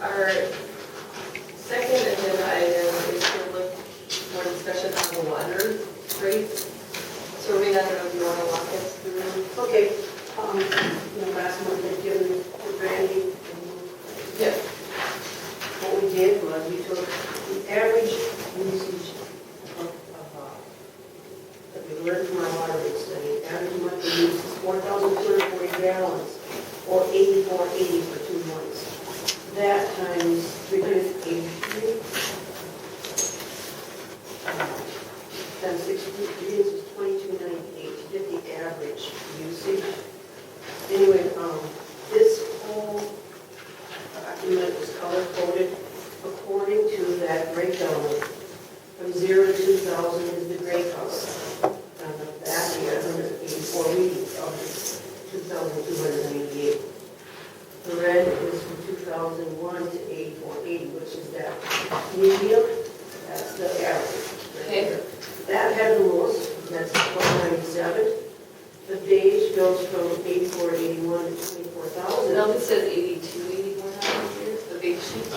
Our second agenda item is to look for discussion on the water rates. So we don't know if you want to walk us through. Okay, last month I'd given the Brandy. Yeah. What we did was we took the average usage that we learned from our water rate study. Average monthly use is 4,240 gallons, or 84.80 for 2 months. That times 383, times 63 is 2298 to get the average usage. Anyway, this whole document was color-coded according to that breakdown. From 0 to 2,000 is the gray color. On the back, you have 184 readings of 2,288. The red is from 2001 to 8480, which is that medium. That's the average. Okay. That had the most. That's 197. The beige goes from 8481 to 24,000. No, it says 82, 84 now here, the big sheet. I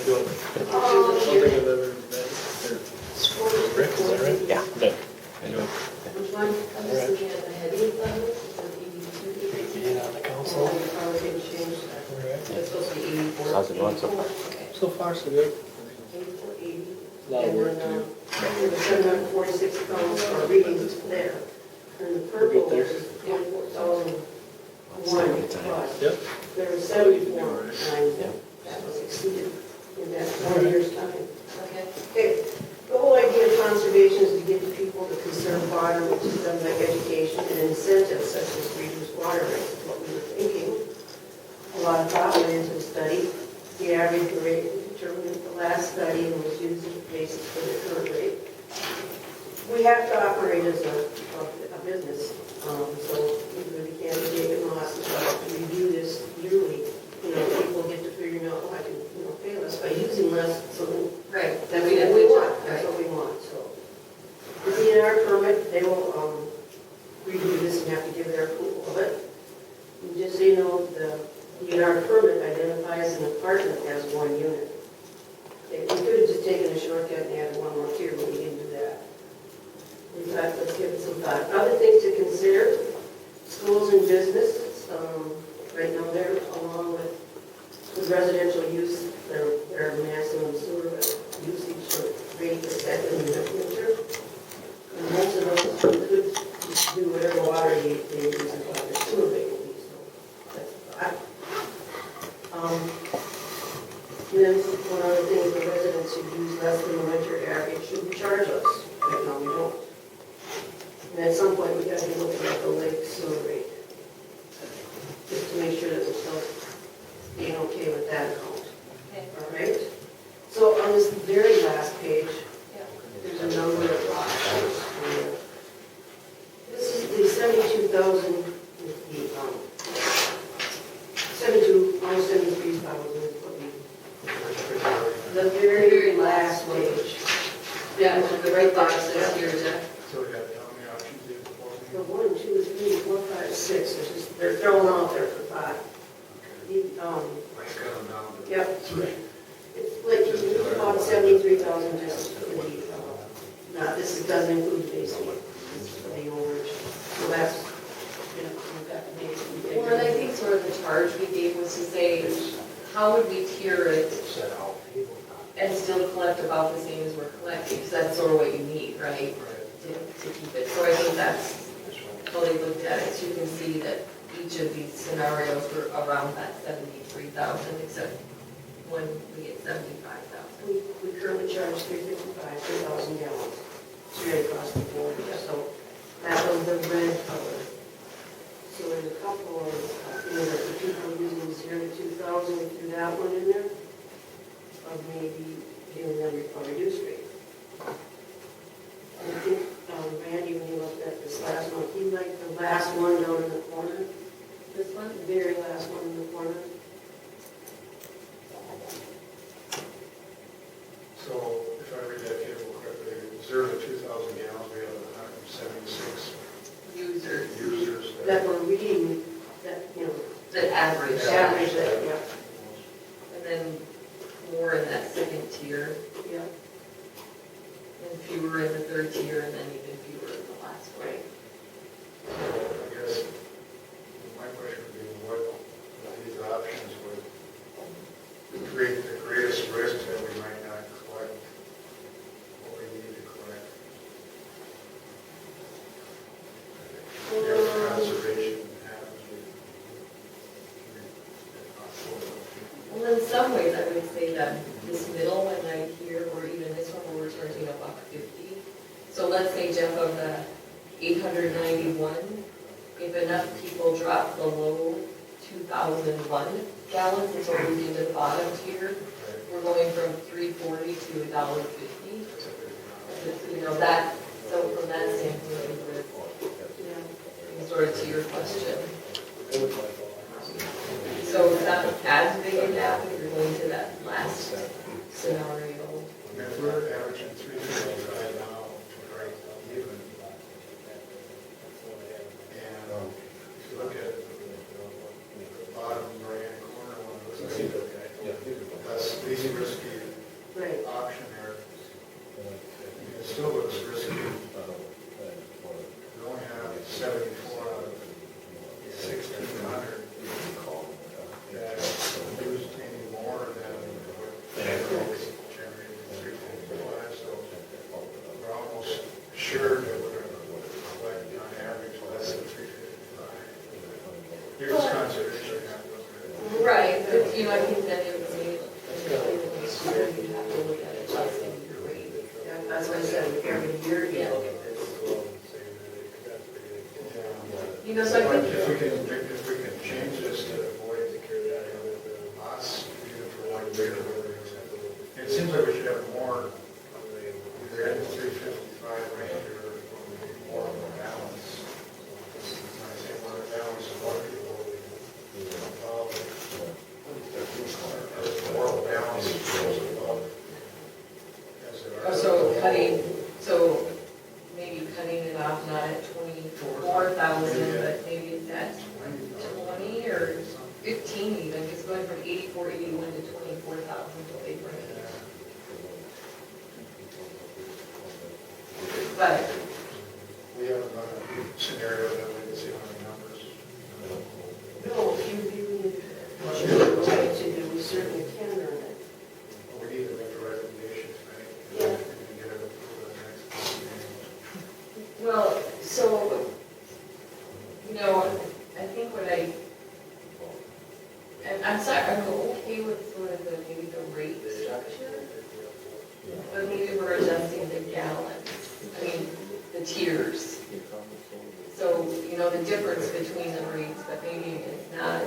don't think I've ever met Rick, is that right? Yeah. No. I don't. Which one? I'm just looking at the heading level, it says 82, 84. Being on the council. You probably didn't change that. It's supposed to be 84. How's it going so far? Okay. So far, so good. 8480. A lot of And work then, to do. the 746 pounds or readings there. And the purple Good there. is 24,001 plus. Yep. There was 74 times Yeah. that was exceeded in that 4 years' time. Okay. Okay, the whole idea of conservation is to get the people to conserve water, which is done by education and incentives such as reduced water rates, is what we were thinking. A lot of thought went into the study. The average rate was determined at the last study and was used as a basis for the current rate. We have to operate as a business, so we really can't take a loss. We have to review this yearly. People get to figuring out, I can, pay less by using less, so then Right, that's then what we did we good want. job, That's right? what we want, so. The DNR permit, they will review this and have to give their approval of it. And just so you know, the DNR permit identifies an apartment as 1 unit. We could have just taken a shortcut and added one more here, but we didn't do that. We thought, let's give it some thought. Other things to consider, schools and business, right now they're along with residential use, their maximum sewer usage rate is set in the winter. And most of those could just do whatever water they use and what their sewer rate will be, so that's that. And then one other thing is the residents who use less than the winter average should charge us. Right now we don't. And at some point we got to be looking at the lake sewer rate, just to make sure that we're still being okay with that account. Okay. All right? So on this very last page, Yeah. there's a number of options. This is the 72,000, almost 73,000 is what we, the very last page. Yeah, the right box says here, Jeff. So we got how many options do you propose? The 1, 2, 3, 4, 5, 6, they're thrown out there for 5. Like cut them down to Yep. 3. It's like about 73,000 just for the, this doesn't include the base fee. This is for the overage. So that's, we've got the base fee. Well, and I think sort of the charge we gave was to say, how would we tier it Set out. and still collect about the same as we're collecting? Because that's sort of what you need, right? Right. To keep it. So I think that's That's right. how they looked at it. So you can see that each of these scenarios were around that 73,000, except when we get 75,000. We currently charge $355 per 1,000 gallons, straight across the board. So that was the red color. So there's a couple of, the people using 0 to 2,000, we threw that one in there, of maybe giving them a reduced rate. And I think Randy, when he looked at this last one, he liked the last one down in the corner, This one? the very last one in the corner. So if I read that table correctly, 0 to 2,000 gallons, we have 176 Users. users. That were reading, that, The average. average that, yeah. And then tier, Yeah. and fewer in the third tier, and then even fewer in the last one. I guess my question would be, what of these options would create the greatest risk that we might not collect what we need to collect? If conservation happens, Well, in some ways, I would say that this middle one right here, or even this one, where we're charging $1.50. So let's say, Jeff, of the 891, if enough people drop below 2001 gallons, and so we're moving to the bottom tier, we're going from $3.40 to $1.50. You know, that, so from that standpoint, it's sort of to your question. So it's not as big a gap if you're going to that last scenario. if we're averaging 355 now, right, even, and if you look at the bottom right-hand corner one, it looks like that's the least risky Right. option there. It still looks risky. We only have 74 out of 1,600 that used any more than what generated 355, so we're almost sure that we're going to collect on average less than 355. Here's conservation happening. Right, but you know, I think that it would be, next year, you have to look at adjusting your rate. Yeah, that's what I said, every year, Yeah. look at this. You know, so I But think, if we can change this to avoid loss, even for 1 year, it seems like we should have more, either in the 355 range or more of a balance. When I say more of a balance, more people involved. Or more of a balance goes above. as it are. so cutting, so maybe cutting it off not at 24,000, but maybe it's at 20 or 15 even, it's going from 84, 81 to 24,000 until they bring it up. But, We haven't done a scenario that we can see on the numbers. No, if you really, what you're trying to do, we certainly can earn it. We need to make a recommendation, right? Yeah. We can get it approved at the next meeting. well, so, you know, I think what and I'm sorry, I'm okay with sort of the, maybe the rate structure, but maybe we're adjusting the gallons, I mean, the tiers. So, you know, the difference between the rates, but maybe it's not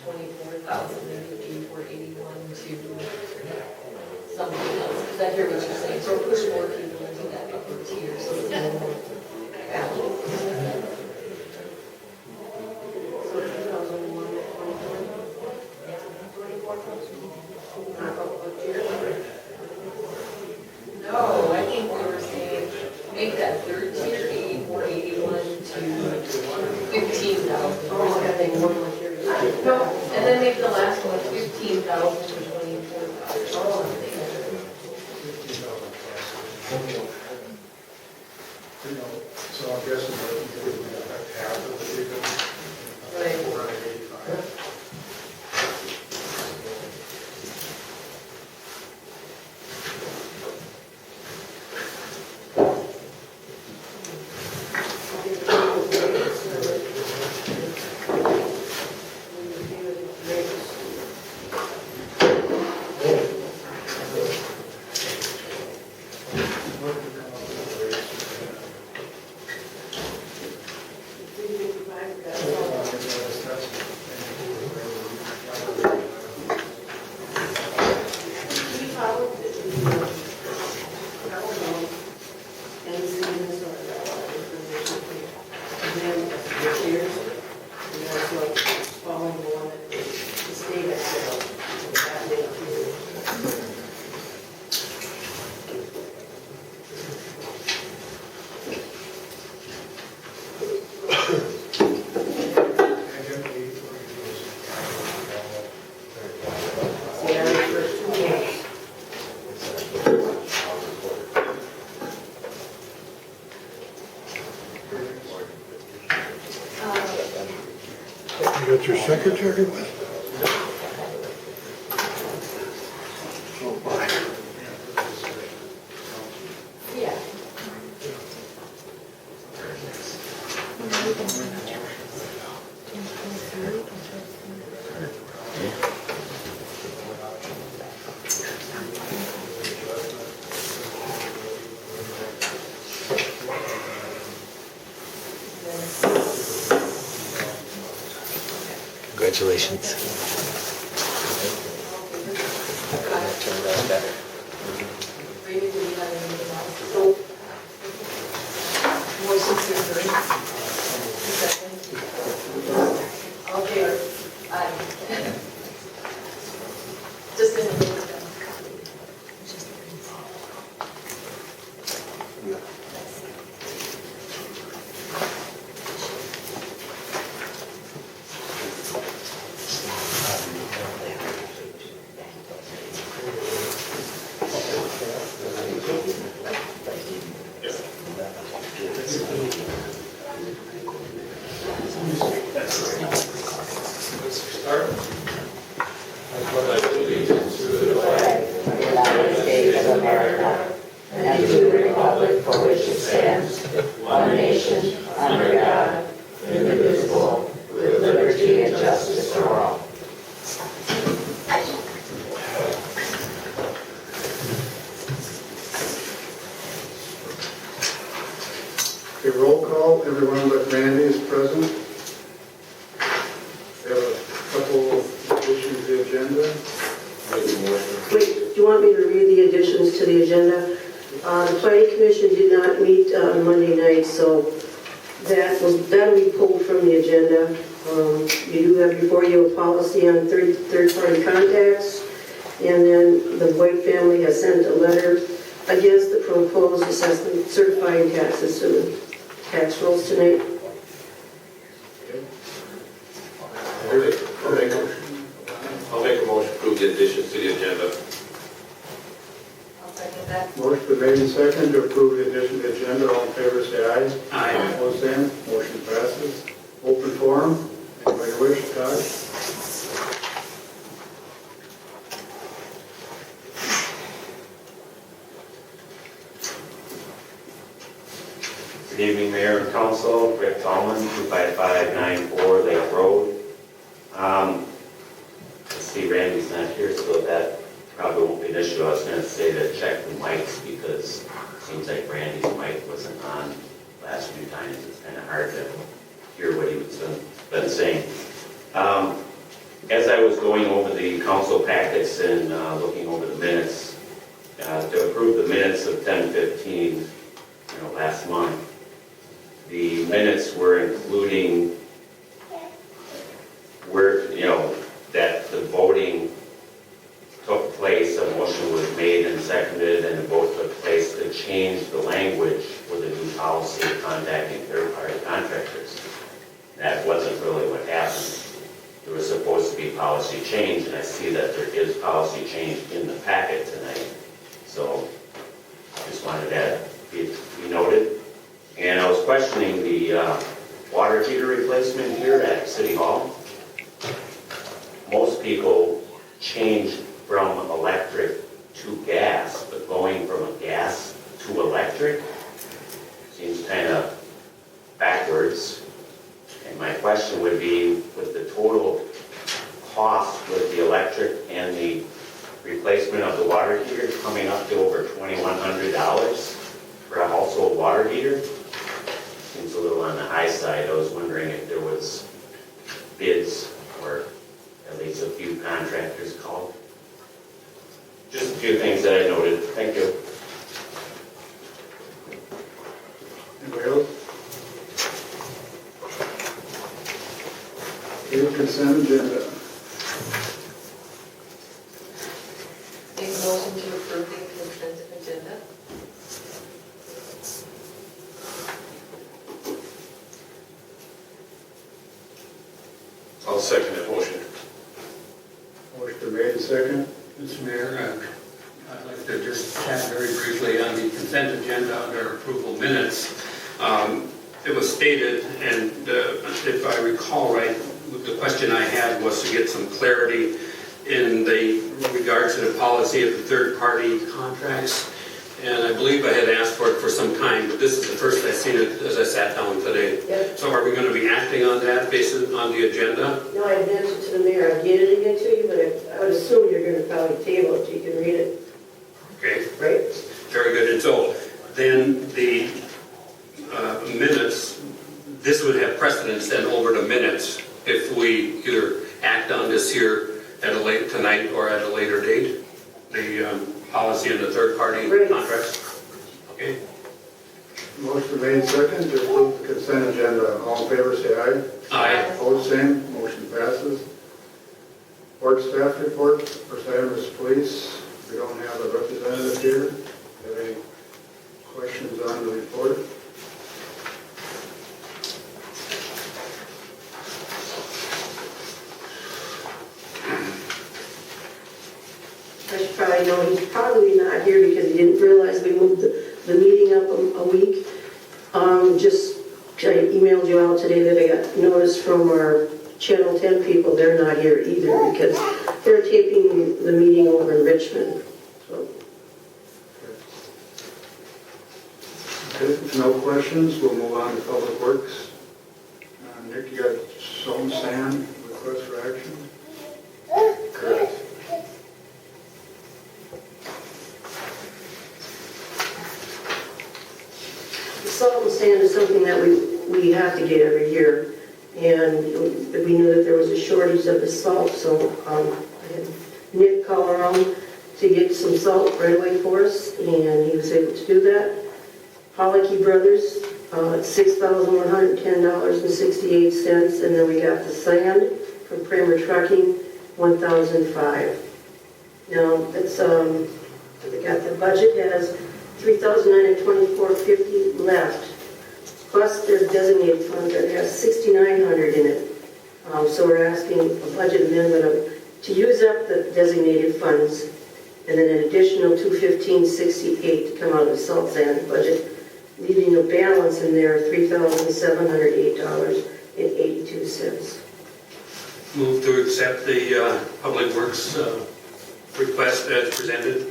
24,000, maybe 8481 to something else. Because I hear what you're saying, so push more people into that upper tier, so it's more balanced. So 2001, 24,000. Not what year? No, I think we were saying, make that third tier 8481 to 15,000. Oh, I think one more year. No, and then make the last one 15,000 to 24,000. Oh, So I'm guessing that we would have half of the people, Right. 485. You got your secretary with? Oh, boy. Yeah. Congratulations. Turned out better. Raymond, do you have anything else? So, Motion to adjourn. Second. All in favor? Aye. Just in a minute. United States of America, and to the republic for which it stands, one nation, under God, indivisible, with liberty and justice for all. Okay, roll call, everyone but Randy is present. We have a couple of additions to the agenda. wait, do you want me to read the additions to the agenda? The planning commission did not meet on Monday night, so that'll be pulled from the agenda. You do have before you a policy on third-party contacts, and then the White family has sent a letter against the proposed assessment certifying taxes to the tax rolls tonight. I'll make a motion to approve the additions to the agenda. I'll second that. Motion been made and seconded to approve the addition to the agenda. All in favor, say aye. Aye. Opposed, same. Motion passes. Open forum. Anybody wish, Todd? Good evening, Mayor and Council. Rick Tallman, 25594 Lake Road. Let's see, Randy's not here, so that probably won't be an issue. I was going to say to check the mics because it seems like Randy's mic wasn't on last few times. It's kind of hard to hear what he was been saying. As I was going over the council packets and looking over the minutes, to approve the minutes of 10/15, last month, the minutes were including where, that the voting took place, a motion was made and seconded, and a vote took place to change the language for the new policy of contacting third-party contractors. That wasn't really what happened. There was supposed to be policy change, and I see that there is policy change in the packet tonight. So I just wanted that to be noted. And I was questioning the water heater replacement here at City Hall. Most people change from electric to gas, but going from a gas to electric seems kind of backwards. And my question would be, with the total cost with the electric and the replacement of the water heater coming up to over $2,100 for a household water heater, seems a little on the high side. I was wondering if there was bids or at least a few contractors called. Just a few things that I noted. Thank you. Anybody else? Okay, consent agenda. Make a motion to approve the consent agenda. I'll second that motion. Motion been made and seconded. Mr. Mayor, I'd like to just chat very briefly on the consent agenda under approval minutes. It was stated, and if I recall right, the question I had was to get some clarity in the regards to the policy of the third-party contracts. And I believe I had asked for it for some time, but this is the first I've seen it as I sat down today. Yep. So are we going to be acting on that based on the agenda? No, I mentioned to the mayor, I'd get it again to you, but I would assume you're going to probably table it so you can read it, Okay, right? very good. And so then the minutes, this would have precedence then over the minutes if we either act on this here at a late tonight or at a later date, the policy and the third-party Right. contracts. Okay. Motion made second to approve the consent agenda. All in favor, say aye. Aye. Opposed, same. Motion passes. Board staff report. First item is police. We don't have a representative here. Have any questions on the report? I should probably know, he's probably not here because he didn't realize we moved the meeting up a week. Just, I emailed you out today that I got notice from our Channel 10 people, they're not here either because they're taping the meeting over in Richmond. So, Okay, if no questions, we'll move on to Public Works. Nick, you got some sand request for action? Correct. the salt and sand is something that we have to get every year. And we knew that there was a shortage of the salt, so I had Nick call around to get some salt right away for us, and he was able to do that. Holicky Brothers, $6,110.68, and then we got the sand from Kramer Trucking, $1,005. Now, that's, we got the budget has $3,924.50 left. Plus, there's designated funds that has $6,900 in it. So we're asking a budget amendment to use up the designated funds, and then an additional $215.68 to come out of the salt sand budget, leaving a balance in there of $3,708.82. Move to accept the Public Works request as presented.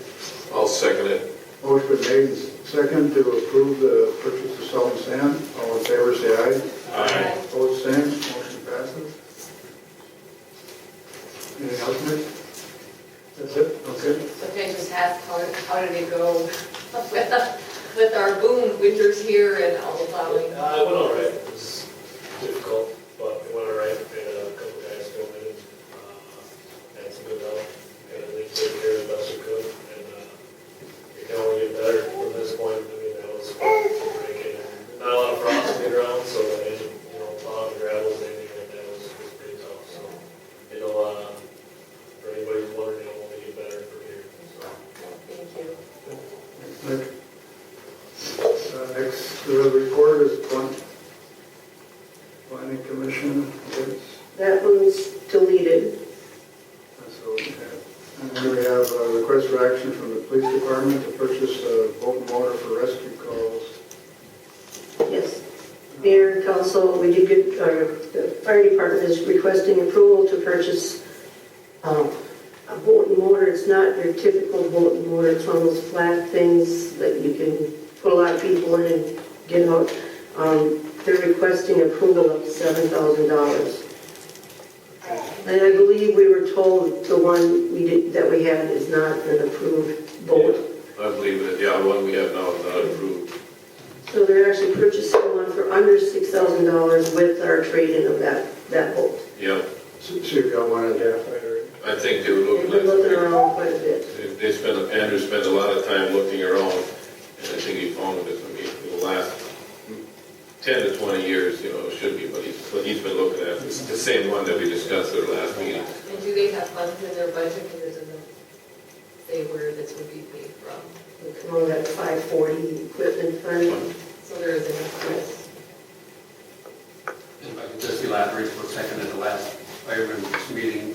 I'll second it. Motion made second to approve the purchase of salt and sand. All in favor, say aye. Aye. Opposed, same. Motion passes. Anything else, Nick? That's it? Okay. So can I just ask, how did it go with our boom winters here and all the plowing? It went all right. It was difficult, but it went all right. We had a couple guys go in, had some good help, and at least take care of the best we could. And it can only get better from this point. I mean, that was breaking. Not a lot of frost in the ground, so plowing the gravels, anything like that was pretty tough. So, for anybody who's wondering, it'll only get better from here. So. Thank you. Thanks, Nick. Next report is Planning Commission. Yes. That one's deleted. That's okay. And then we have a request for action from the police department to purchase a boat motor for rescue calls. Yes. Mayor and council, we did get, the fire department is requesting approval to purchase a boat and motor. It's not your typical boat and motor. It's one of those flat things that you can put a lot of people in and get out. They're requesting approval of $7,000. And I believe we were told the one that we had is not an approved boat. I believe that, the one we have now is not approved. So they're actually purchasing one for under $6,000 with our trade-in of that boat. Yep. So you've got one at half, I think they were They've looking been looking at, around quite a bit. Andrew spent a lot of time looking around, and I think he found that it's going to be, for the last 10 to 20 years, it should be, but he's been looking at. It's the same one that we discussed at our last meeting. And do they have funds in their budget, because it doesn't say where this would be paid from? We come on that 540 equipment fund. So there is enough for this. If I could just elaborate for a second at the last fireman's meeting,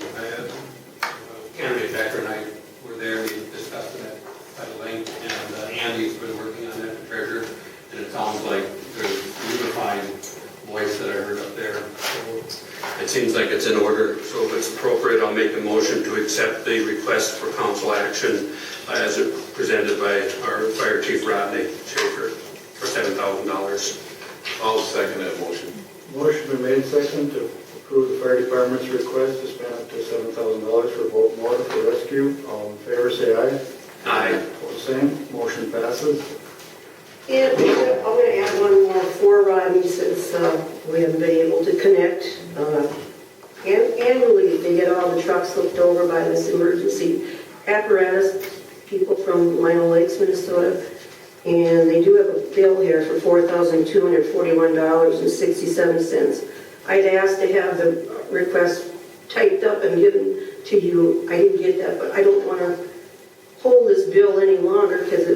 candidate Becker and I were there, we discussed it at length, and Andy's been working on that, the treasurer, and it sounds like there's a unified voice that I heard up there. It seems like it's in order, so if it's appropriate, I'll make a motion to accept the request for council action as presented by our Fire Chief Rodney Schaefer for $7,000. I'll second that motion. Motion been made second to approve the fire department's request to spend up to $7,000 for boat motor for rescue. All in favor, say aye. Aye. Opposed, same. Motion passes. And I'm going to add one more for Rodney since we haven't been able to connect. Annually, they get all the trucks looked over by this emergency apparatus, people from Lino Lakes, Minnesota, and they do have a bill here for $4,241.67. I'd asked to have the request typed up and given to you. I didn't get that, but I don't want to hold this bill any longer because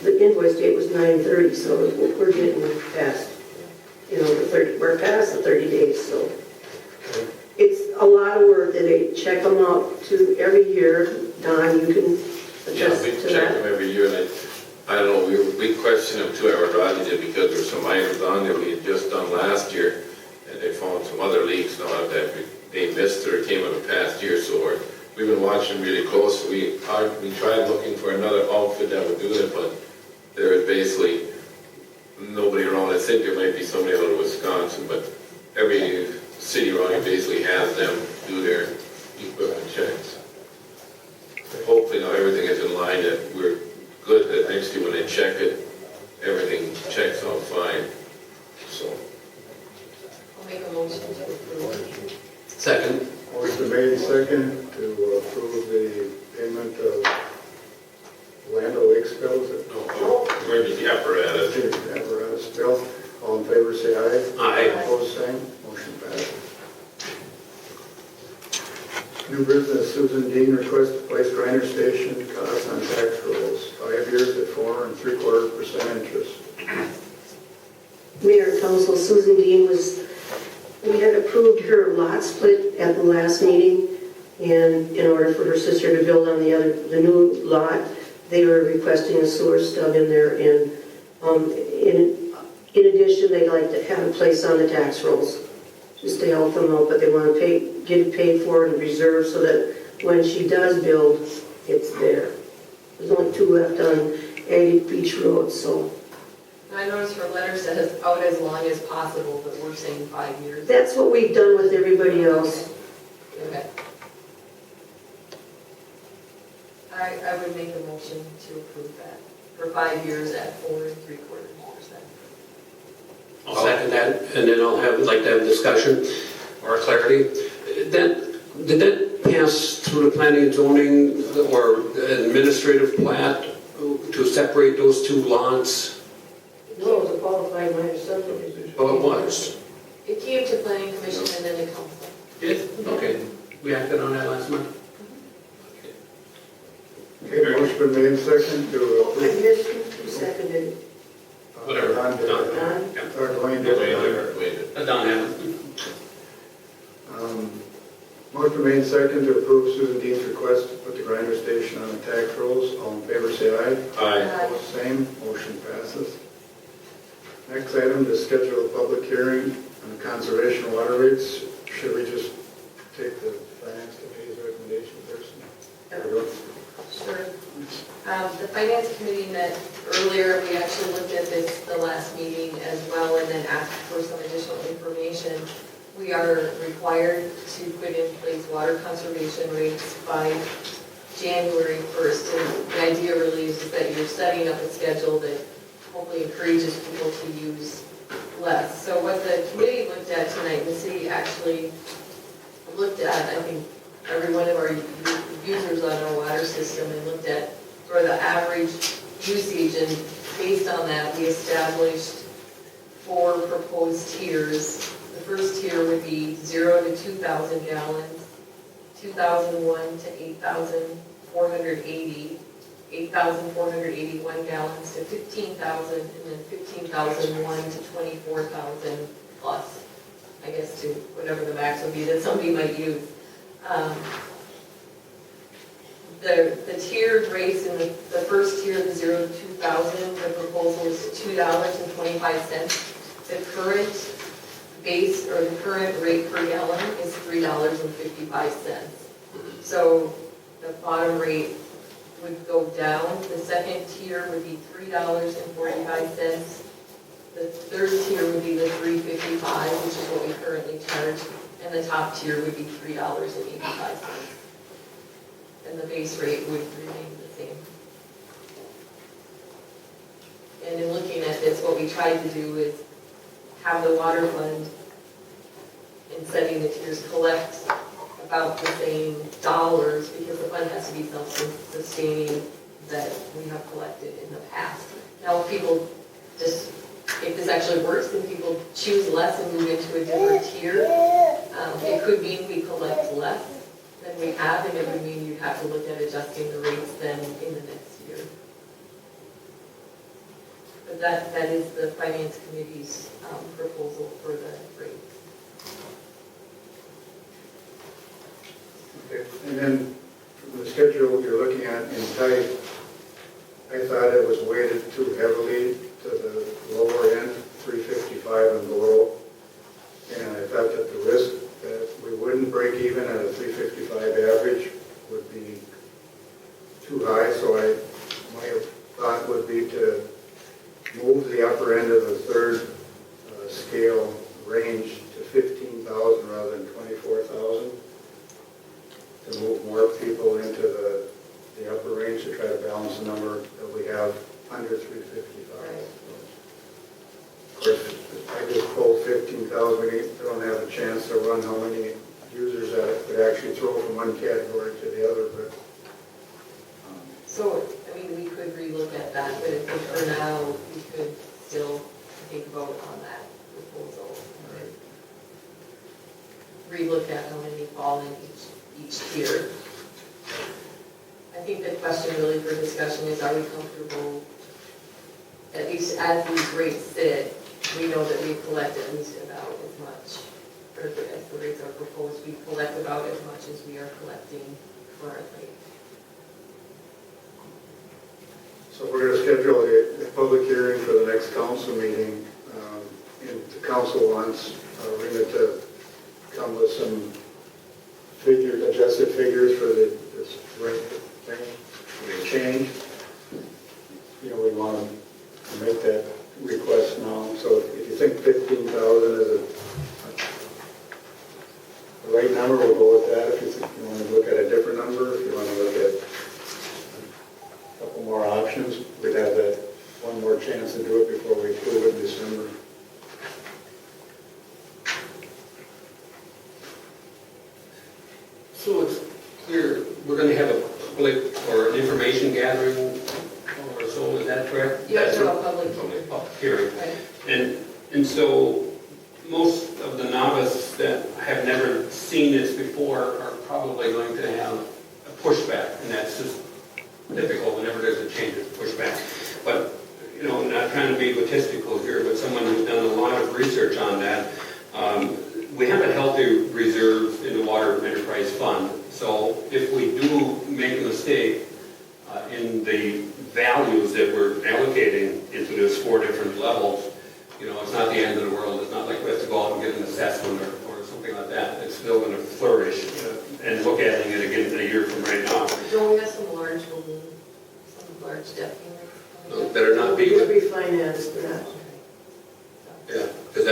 the invoice date was 9/30, so we're getting past, we're past the 30 days, so. It's a lot of work that they check them out to every year. Don, you can Yeah, attest we to check that. them every year, and I don't know, we question them too, our Rodney did, because there's some items on there we had just done last year, and they found some other leaks now that they missed or came in the past year, so we've been watching really close. We tried looking for another outfit that would do it, but there is basically nobody around. I think there might be somebody out of Wisconsin, but every city around here basically has them do their equipment checks. Hopefully now everything is in line, that we're good, that next year when they check it, everything checks out fine, so. I'll make a motion to approve. Second. Motion made second to approve the payment of Land O'Lakes bill. Is it? No, emergency apparatus. Apparatus bill. All in favor, say aye. Aye. Opposed, same. Motion passes. New business, Susan Dean requests to place grinder station costs on tax rolls, 5 years at 4.75% interest. Mayor and Council, Susan Dean we had approved her lot split at the last meeting, and in order for her sister to build on the new lot, they were requesting a sewer stub in there, and in addition, they'd like to have a place on the tax rolls, just to help them out, but they want to get it paid for and reserved so that when she does build, it's there. There's only 2 left on Aggie Beach Road, so. I noticed her letter says out as long as possible, but we're saying 5 years. That's what we've done with everybody else. Okay. I would make a motion to approve that for 5 years at 4.75%. I'll second that, and then I'd like to have discussion or clarity. Did that pass through the planning and zoning or administrative plat to separate those 2 lots? No, it was a qualified minor subdivision. Oh, it was. It came to planning commission and then the council. Did? Okay. We acted on that last month? Okay, motion been made second to I approve. missed who seconded it. Whatever. Don did. Don? Or Dwayne did. Don Hammond. Motion made second to approve Susan Dean's request to put the grinder station on the tax rolls. All in favor, say aye. Aye. Opposed, same. Motion passes. Next item is schedule a public hearing on the conservation water rates. Should we just take the finance committee's recommendation first? Sure. The finance committee met earlier. We actually looked at this the last meeting as well and then asked for some additional information. We are required to put in place water conservation rates by January 1st. And the idea really is that you're setting up a schedule that hopefully encourages people to use less. So what the committee looked at tonight, the city actually looked at, I think, every one of our users on our water system and looked at sort of the average usage, and based on that, we established 4 proposed tiers. The first tier would be 0 to 2,000 gallons, 2,001 to 8,480, 8,481 gallons to 15,000, and then 15,001 to 24,000 plus, I guess, to whatever the max would be that somebody might use. The tiered rates in the first tier, the 0 to 2,000, the proposal is $2.25. The current base, or the current rate per gallon is $3.55. So the bottom rate would go down, the second tier would be $3.45. The third tier would be the $3.55, which is what we currently charge, and the top tier would be $3.85. And the base rate would remain the same. And in looking at this, what we tried to do is have the water fund, in setting the tiers, collect about the same dollars, because the fund has to be self-sustaining that we have collected in the past. Now, if people just, if this actually works, then people choose less and move into a different tier. It could mean we collect less than we have, and it would mean you'd have to look at adjusting the rates then in the next year. But that is the Finance Committee's proposal for the rates. Okay, and then from the schedule you're looking at in type, I thought it was weighted too heavily to the lower end, 355 and below. And I thought that the risk that we wouldn't break even at a 355 average would be too high. So my thought would be to move the upper end of the third scale range to 15,000 rather than 24,000. To move more people into the upper range to try to balance the number that we have under 355. Of course, if I just pull 15,000, we don't have a chance to run how many users that it could actually throw from one category to the other. But So, I mean, we could relook at that, but if for now, we could still take a vote on that proposal. Relook at how many fall in each tier. I think the question really for discussion is, are we comfortable, at least as these rates sit, we know that we collect at least about as much, or as the rates are proposed, we collect about as much as we are collecting currently. so we're going to schedule a public hearing for the next council meeting. And the council wants Rena to come with some figures, adjusted figures for this rate thing, the change. You know, we want to make that request now. So if you think 15,000 is the right number, we'll go with that. If you think you want to look at a different number, if you want to look at a couple more options, we'd have that one more chance to do it before we approve it in December. So it's clear, we're going to have a public or an information gathering or so, is that correct? You have to have a public hearing. Public hearing. Right. And so most of the novices that have never seen this before are probably going to have a pushback, and that's just typical whenever there's a change, there's pushback. But, you know, not trying to be egotistical here, but someone who's done a lot of research on that, we have a healthy reserve in the Water Enterprise Fund. So if we do make a mistake in the values that we're allocating into those 4 different levels, you know, it's not the end of the world. It's not like we have to go out and get an assessment or something like that. It's still going to flourish and look at it again in a year from right now. Don't we have some large balloons, some large debt payments? Those better not be. We'll refinance that. Yeah, because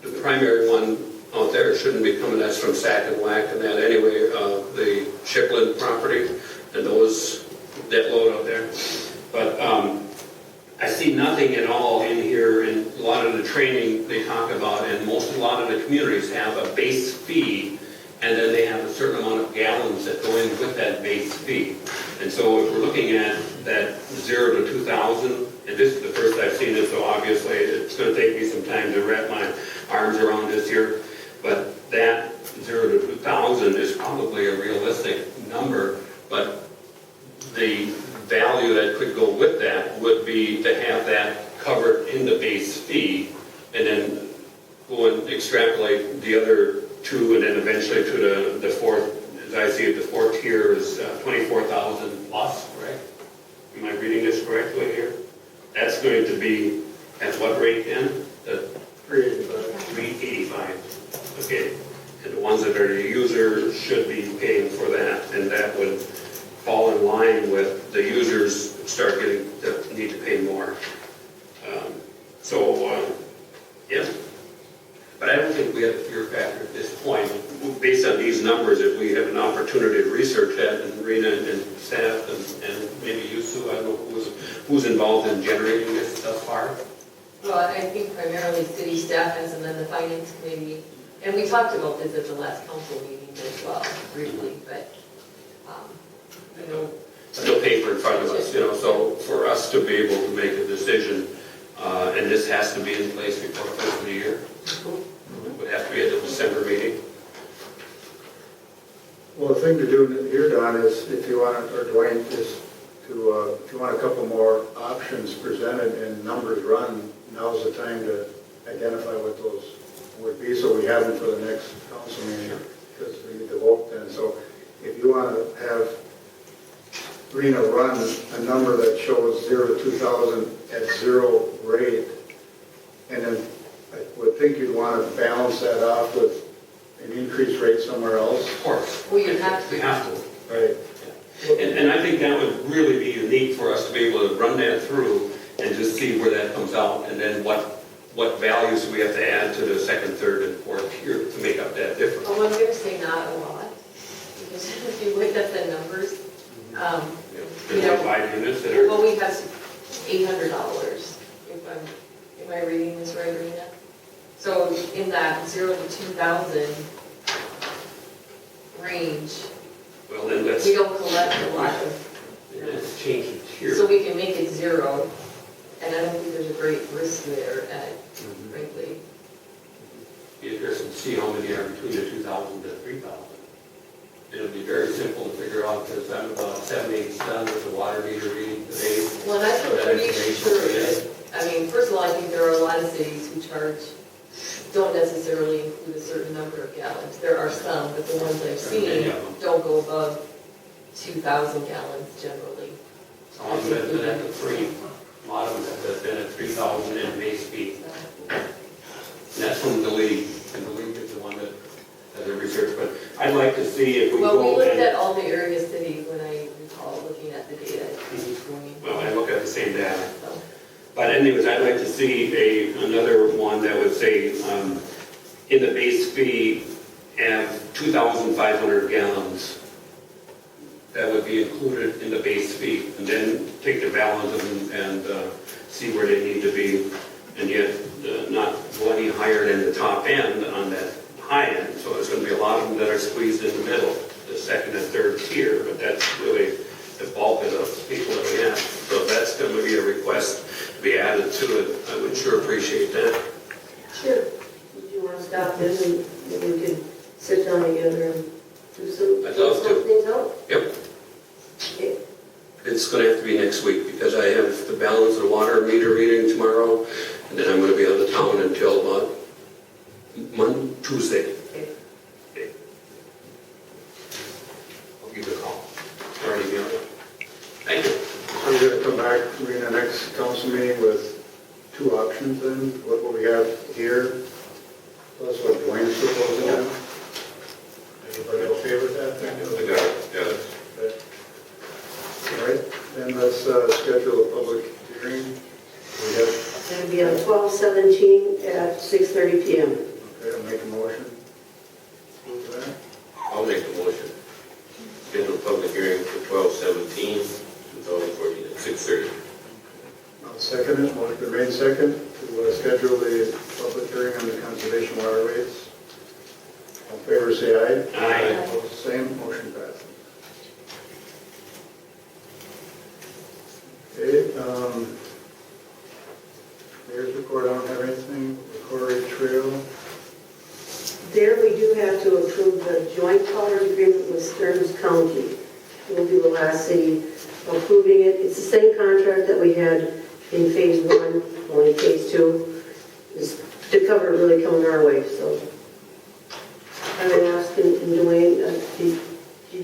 the primary one out there shouldn't be coming, that's from Sack and Whack and that anyway, the Shipland property and those debt load out there. But I see nothing at all in here, in a lot of the training they talk about, and a lot of the communities have a base fee, and then they have a certain amount of gallons that go in with that base fee. And so if we're looking at that 0 to 2,000, and this is the first I've seen it, so obviously it's going to take me some time to wrap my arms around this here, but that 0 to 2,000 is probably a realistic number, but the value that could go with that would be to have that covered in the base fee, and then go and extrapolate the other 2, and then eventually to the fourth. As I see it, the 4th tier is 24,000 plus, correct? Am I reading this correctly here? That's going to be at what rate then? The 385. 385. yeah. But I don't think we have a fear factor at this point. Based on these numbers, if we have an opportunity to research that, and Rena and staff, and maybe you, Sue, I don't know who's involved in generating this thus far. Well, I think primarily city staff has, and then the finance committee, and we talked about this at the last council meeting as well, briefly, but, you know, No paper in front of us, so for us to be able to make a decision, and this has to be in place before the first of the year, it would have to be at the December meeting. Well, the thing to do here, Don, is if you want, or Dwayne, is to, if you want a couple more options presented and numbers run, now's the time to identify what those would be, so we have them for the next council meeting, because we need to vote then. So if you want to have Rena run a number that shows 0 to 2,000 at 0 rate, and then I would think you'd want to balance that off with an increased rate somewhere else. Of course. well, you have to. We have to. Right. And I think that would really be unique for us to be able to run that through and just see where that comes out, and then what values we have to add to the second, third, and fourth tier to make up that difference. Oh, I'm gonna say not a lot, because if you look at the numbers, There's like 5 units that are, well, we have $800, am I reading this right, Rena? So in that 0 to 2,000 range, well, then let's we don't collect a lot of, change the tier. so we can make it 0, and I don't think there's a great risk there, frankly. Be interested to see how many are between the 2,000 to 3,000. It'll be very simple to figure out, because I'm about 7/8 done with the water meter reading today. Well, and I'm So that pretty information sure for you. that, I mean, first of all, I think there are a lot of cities who don't necessarily include a certain number of gallons. There are some, but the ones I've seen don't go above 2,000 gallons generally. Some of them have been at the 3, a lot of them have been at 3,000 in base fee. And that's from the league, and the league is the one that does the research, but I'd like to see if we Well, we go looked and, at all the area cities when I recall looking at the data. well, I look at the same data. So, But anyways, I'd like to see another one that would say, in the base fee, have 2,500 gallons. That would be included in the base fee, and then take the balance of them and see where they need to be, and yet not go any higher than the top end on that high end. So there's going to be a lot of them that are squeezed in the middle, the second and third tier, but that's really the bulk of the people that we have. So if that's going to be a request to be added to it, I would sure appreciate that. Sure. Would you want to stop in and maybe we could sit down together and do some, I'd love to. some things out? Yep. Okay. It's going to have to be next week, because I have to balance the water meter reading tomorrow, and then I'm going to be out of town until about Tuesday. Okay. Okay. I'll give you a call. Or an email. Thank you. So you're gonna come back, Rena, next council meeting with 2 options then, what we have here, plus what Dwayne's proposing now? Everybody okay with that then? I got it, yeah. All right, then let's schedule a public hearing. We have, It'll be on 12/17 at 6:30 PM. okay, I'll make a motion. Who's that? I'll make the motion. Schedule a public hearing for 12/17/2014 at 6:30. I'll second it, motion been made second to schedule the public hearing on the conservation water rates. All in favor, say aye. Aye. Opposed, same, motion passes. Okay, mayor's report, I don't have anything, Quarry Trail. There, we do have to approve the joint powers agreement with Stearns County. We'll be the last city approving it. It's the same contract that we had in phase 1, only phase 2 is to cover really coming our way, so. I've been asking, and Dwayne, did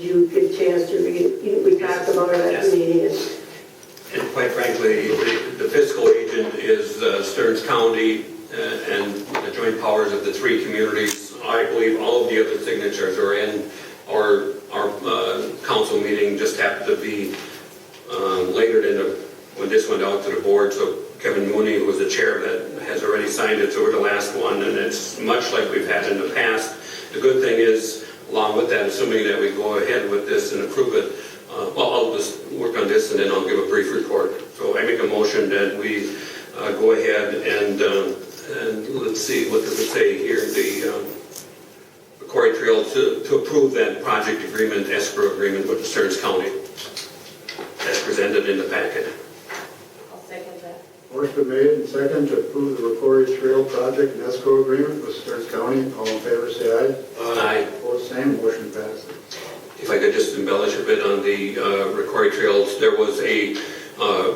you get a chance to read? We talked about it at the meeting. And quite frankly, the fiscal agent is Stearns County, and the joint powers of the 3 communities. I believe all of the other signatures are in our council meeting, just happened to be later than when this went out to the board, so Kevin Mooney, who was the chair, that has already signed it, so we're the last one, and it's much like we've had in the past. The good thing is, along with that, assuming that we go ahead with this and approve it, well, I'll just work on this and then I'll give a brief report. So I make a motion that we go ahead and let's see, what does it say here? The Quarry Trail to approve that project agreement, escrow agreement with Stearns County, as presented in the packet. I'll second that. Motion been made and second to approve the Rockville Trail project and escrow agreement with Stearns County. All in favor, say aye. Aye. Opposed, same. Motion passes. If I could just embellish a bit on the Quarry Trails, there was a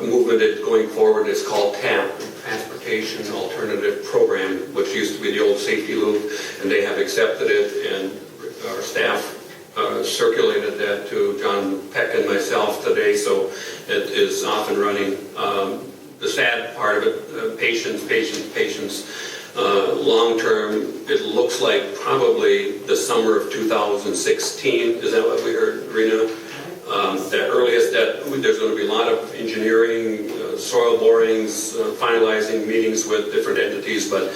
movement that's going forward. It's called TAP, Transportation Alternative Program, which used to be the old safety loop, and they have accepted it, and our staff circulated that to John Peck and myself today, so it is off and running. The sad part of it, patience. Long-term, it looks like probably the summer of 2016. Is that what we heard, Rena? The earliest that there's going to be a lot of engineering, soil borings, finalizing meetings with different entities, but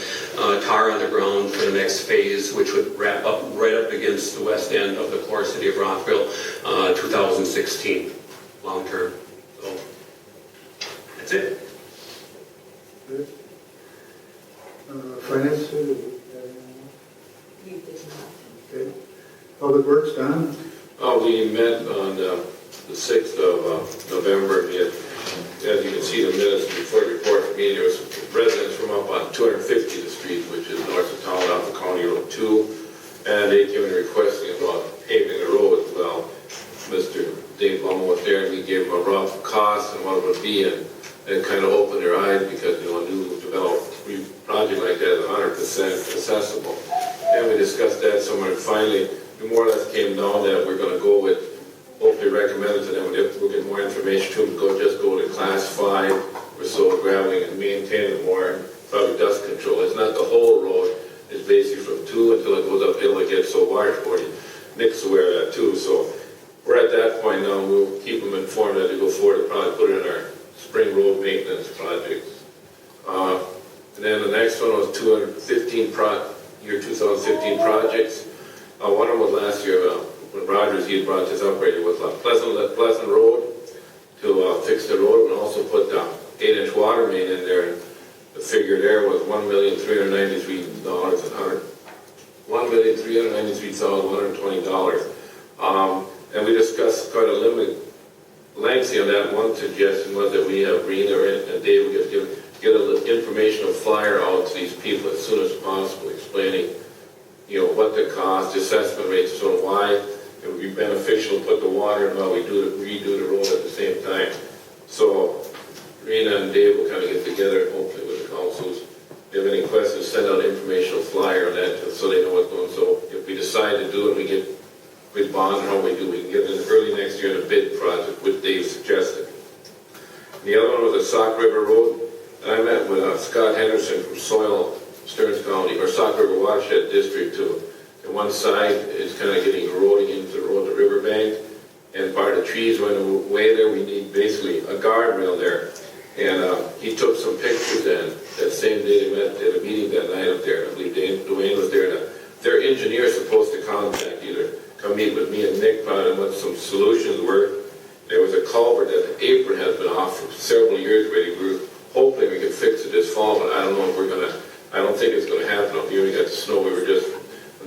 tar on the ground for the next phase, which would wrap up right up against the west end of the core city of Rockville, 2016, long-term. So that's it. Good. Finance? You did not. Okay. Public Works, Don? We met on the 6th of November. As you can see in the minutes before the report from me, there was residents from up on 250th Street, which is north of town off of County Road 2, and they came in requesting about paving the road. Well, Mr. Dave Bum was there, and we gave him a rough cost and what it would be, and it kind of opened their eyes because, a new developed project like that is 100% accessible. And we discussed that somewhere, and finally, we more or less came down that we're going to go with, hopefully recommended to them, we'll get more information to them, just go to class 5 or so, graveling and maintain it more, probably dust control. It's not the whole road, it's basically from 2 until it goes uphill, it gets so wide for you. Nick's aware of that too, so we're at that point now, we'll keep them informed as we go forward, and probably put it in our spring road maintenance projects. And then the next one was 2015 projects. One of them was last year, when Rogers, he brought this up already, was Pleasant Road to fix the road, and also put the 8-inch water main in there. And the figure there was $1,393,120. And we discussed quite a lengthy on that. One suggestion was that we have Rena and Dave would get an informational flyer out to these people as soon as possible, explaining, what the cost, assessment rates, so why it would be beneficial to put the water in while we redo the road at the same time. So Rena and Dave will kind of get together, hopefully with the councils. If you have any questions, send out an informational flyer on that so they know what's going on. So if we decide to do it, we bond and how we do, we can get it in early next year in a bid project, which Dave suggested. The other one was the Sauk River Road, and I met with Scott Henderson from Stearns County, or Sauk River Watershed District too. And one side is kind of getting eroding into the road, the riverbank, and part of the trees went away there. We need basically a guardrail there. And he took some pictures, and that same day they met at a meeting that night up there. I believe Dwayne was there. Their engineer is supposed to contact come meet with me and Nick on what some solutions were. There was a culvert that the apron has been off for several years already. We're hoping we can fix it this fall, but I don't know if I don't think it's going to happen up here. We got the snow.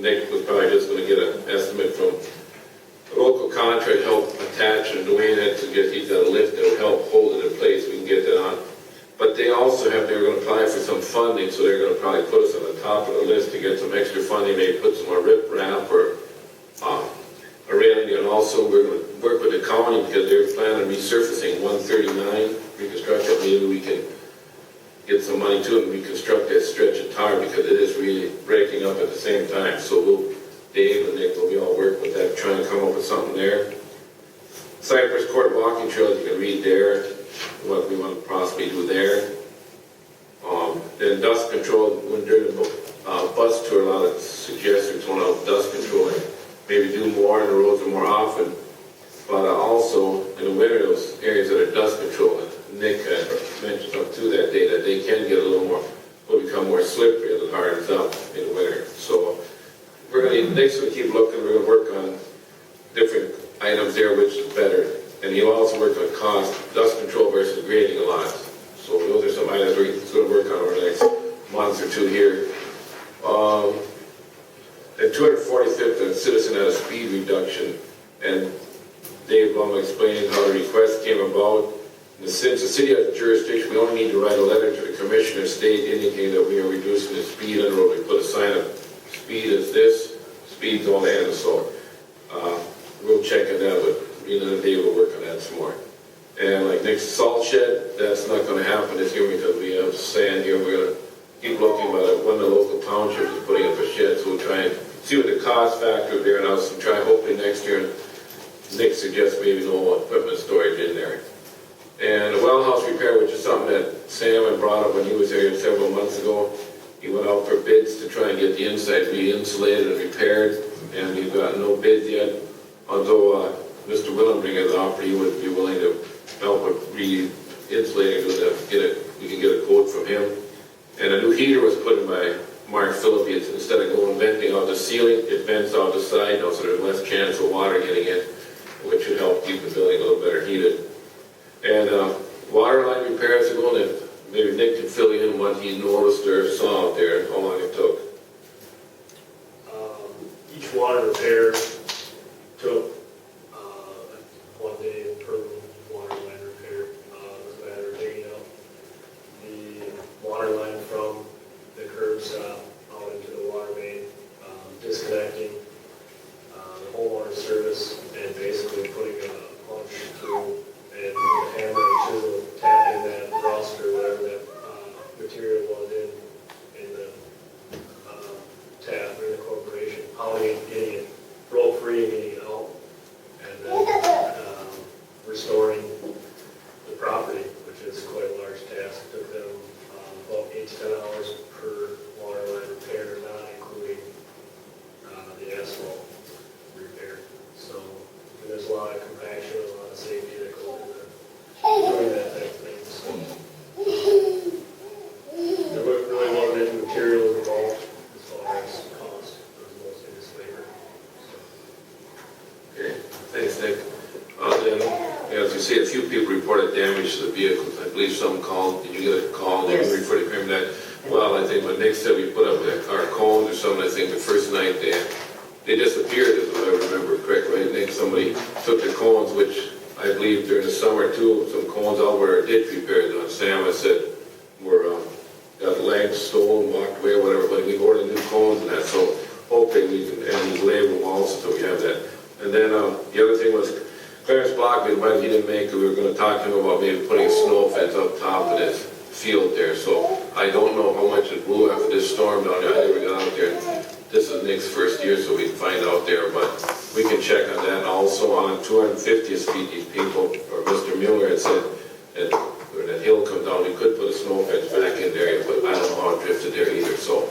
Nick was probably just going to get an estimate from a local contractor to help attach, and Dwayne had to he's got a lift that will help hold it in place. We can get that on. But they also they were going to apply for some funding, so they're going to probably put us on the top of the list to get some extra funding, maybe put some more riprap or a railing. And also we're going to work with the county because they're planning on resurfacing 139, reconstruct it. Maybe we can get some money to it and reconstruct that stretch of tar because it is really breaking up at the same time. So Dave and Nick will all work with that, trying to come up with something there. Cypress Court walking trails, you can read there what we want to possibly do there. Then dust control, when during the bus tour, a lot of suggestions on dust control, and maybe do more on the roads more often. But also in the winter, those areas that are dust control, Nick mentioned up to that day, that they can get a little more, will become more slippery as it hardens up in the winter. So we're gonna, next we'll keep looking, we're gonna work on different items there, which is better. And he'll also work on cost, dust control versus grading a lot. So those are some items we're gonna work on over the next month or two here. And 245th, a citizen had a speed reduction, and Dave Blum explaining how the request came about. And since the city has jurisdiction, we only need to write a letter to the commissioner state indicating that we are reducing the speed on the road. We put a sign up, speed is this, speed's all that, so we'll check on that, but me and Dave will work on that some more. And like next salt shed, that's not gonna happen this year because we have sand here. We're gonna keep looking about it. One of the local townships is putting up a shed, so we'll try and see what the cost factor is there, and I'll try hopefully next year. Nick suggests maybe no equipment storage in there. And the well house repair, which is something that Sam had brought up when he was here several months ago. He went out for bids to try and get the inside re-insulated and repaired, and we've got no bids yet. Although Mr. Willenbring has offered he would be willing to help with re-insulating, we can get a quote from him. And a new heater was put in by Mark Philippi. Instead of going venting out the ceiling, it vents out the side now, so there's less chance of water getting in, which should help keep the building a little better heated. And water line repairs are going, if maybe Nick can fill you in what he noticed or saw out there, how long it took. Each water repair took 1 day per water line repair. It was a matter of digging out the water line from the curb stop out into the water main, disconnecting the homeowner service, and basically putting a punch through and with a hammer or chisel tapping that rust or whatever that material was in the tap or the corporation, pounding it, getting it roll free and getting it out, and then restoring the property, which is quite a large task. It took them about 8 to 10 hours per water line repair, not including the asphalt repair. So there's a lot of compaction, a lot of safety that goes into doing that type of thing. So there really wasn't any materials involved as far as cost. It was mostly just labor. Okay, thanks, Nick. Then, as you see, a few people reported damage to the vehicles. I believe some called. Did you get a call? Yes. For the crime that? Well, I think when Nick said we put up our cones or something, I think the first night they disappeared, if I remember correctly. I think somebody took the cones, which I believe during the summer too, some cones all were ditch repairs on. Sam has said were got legs stolen, walked away, or whatever. But we ordered new cones and that, so hopefully we can and label them also so we have that. And then the other thing was Clarence Blockman, when he didn't make it, we were going to talk to him about maybe putting a snow fence up top of this field there. So I don't know how much it blew after this storm down there. I never got out there. This is Nick's first year, so we can find out there, but we can check on that. Also on 250th Street, these people, or Mr. Mueller had said that where that hill comes down, we could put a snow fence back in there, but I don't know how it drifted there either, so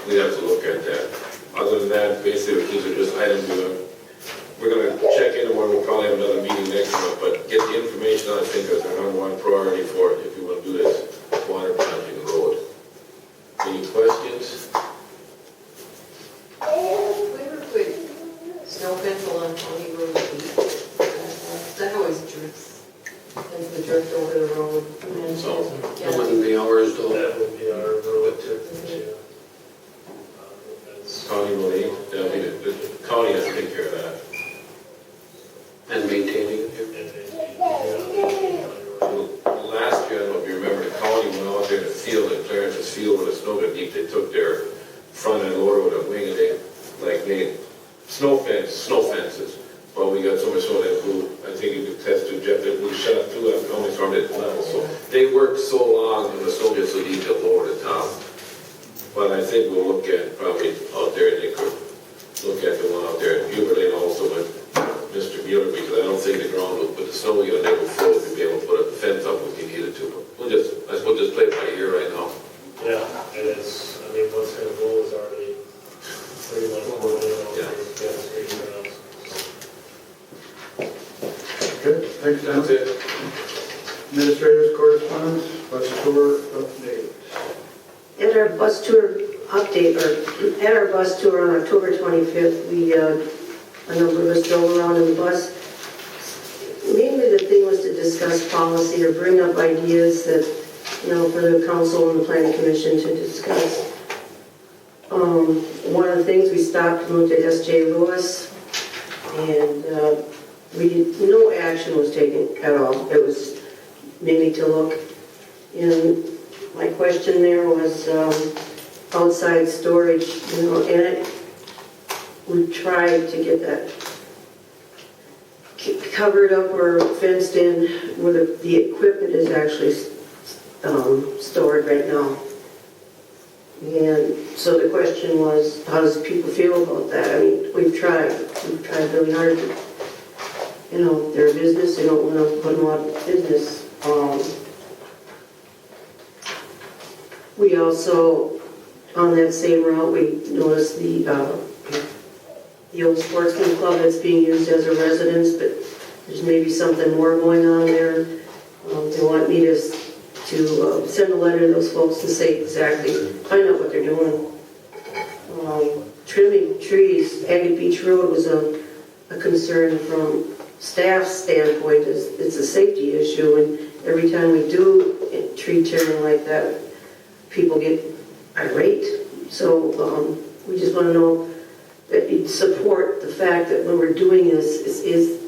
we have to look at that. Other than that, basically, these are just items we're going to check in, and we'll probably have another meeting next month, but get the information on, I think, as our number one priority for it if you want to do this water project road. Any questions? We ever put snow fence along County Road 8? That always drifts, tends to drift over the road. So, That wouldn't be ours though. That would be our road to, yeah. That's County Road 8, the county has to take care of that. And maintaining it here. Last year, I don't know if you remember, the county went out there in the field, in Clarence's field, with a snow got deep. They took their front end loader with a wing and they made snow fences. Well, we got so much snow that blew. I think you could test to Jeff that we shut up through that county storm didn't level. So they worked so long and the snow gets so deep they'll lower the top. But I think we'll look at probably out there, they could look at the one out there at Huber Lane also with Mr. Mueller, because I don't think the ground will, but the snow will never flow to be able to put a fence up if you needed to. We'll just play it by ear right now. Yeah, it is. I mean, what's going to blow is already pretty much what they know. Yeah. Okay, thanks, Dan. That's it. Administrators correspondence, bus tour update. At our bus tour update, or at our bus tour on October 25th, a number of us drove around in the bus. Mainly the thing was to discuss policy or bring up ideas that, for the council and the planning commission to discuss. One of the things, we stopped and looked at S.J. Lewis, and no action was taken at all. It was mainly to look. And my question there was outside storage, and we tried to get that covered up or fenced in where the equipment is actually stored right now. And so the question was, how does people feel about that? I mean, we've tried really hard to, they're a business, they don't want to put them out of business. We also, on that same route, we noticed the old sportsman club that's being used as a residence, but there's maybe something more going on there. They want me to send a letter to those folks and say exactly, find out what they're doing. Trimming trees, Agate Beach Road was a concern from staff's standpoint. It's a safety issue, and every time we do tree trimming like that, people get irate. So we just want to know that you'd support the fact that when we're doing this, it is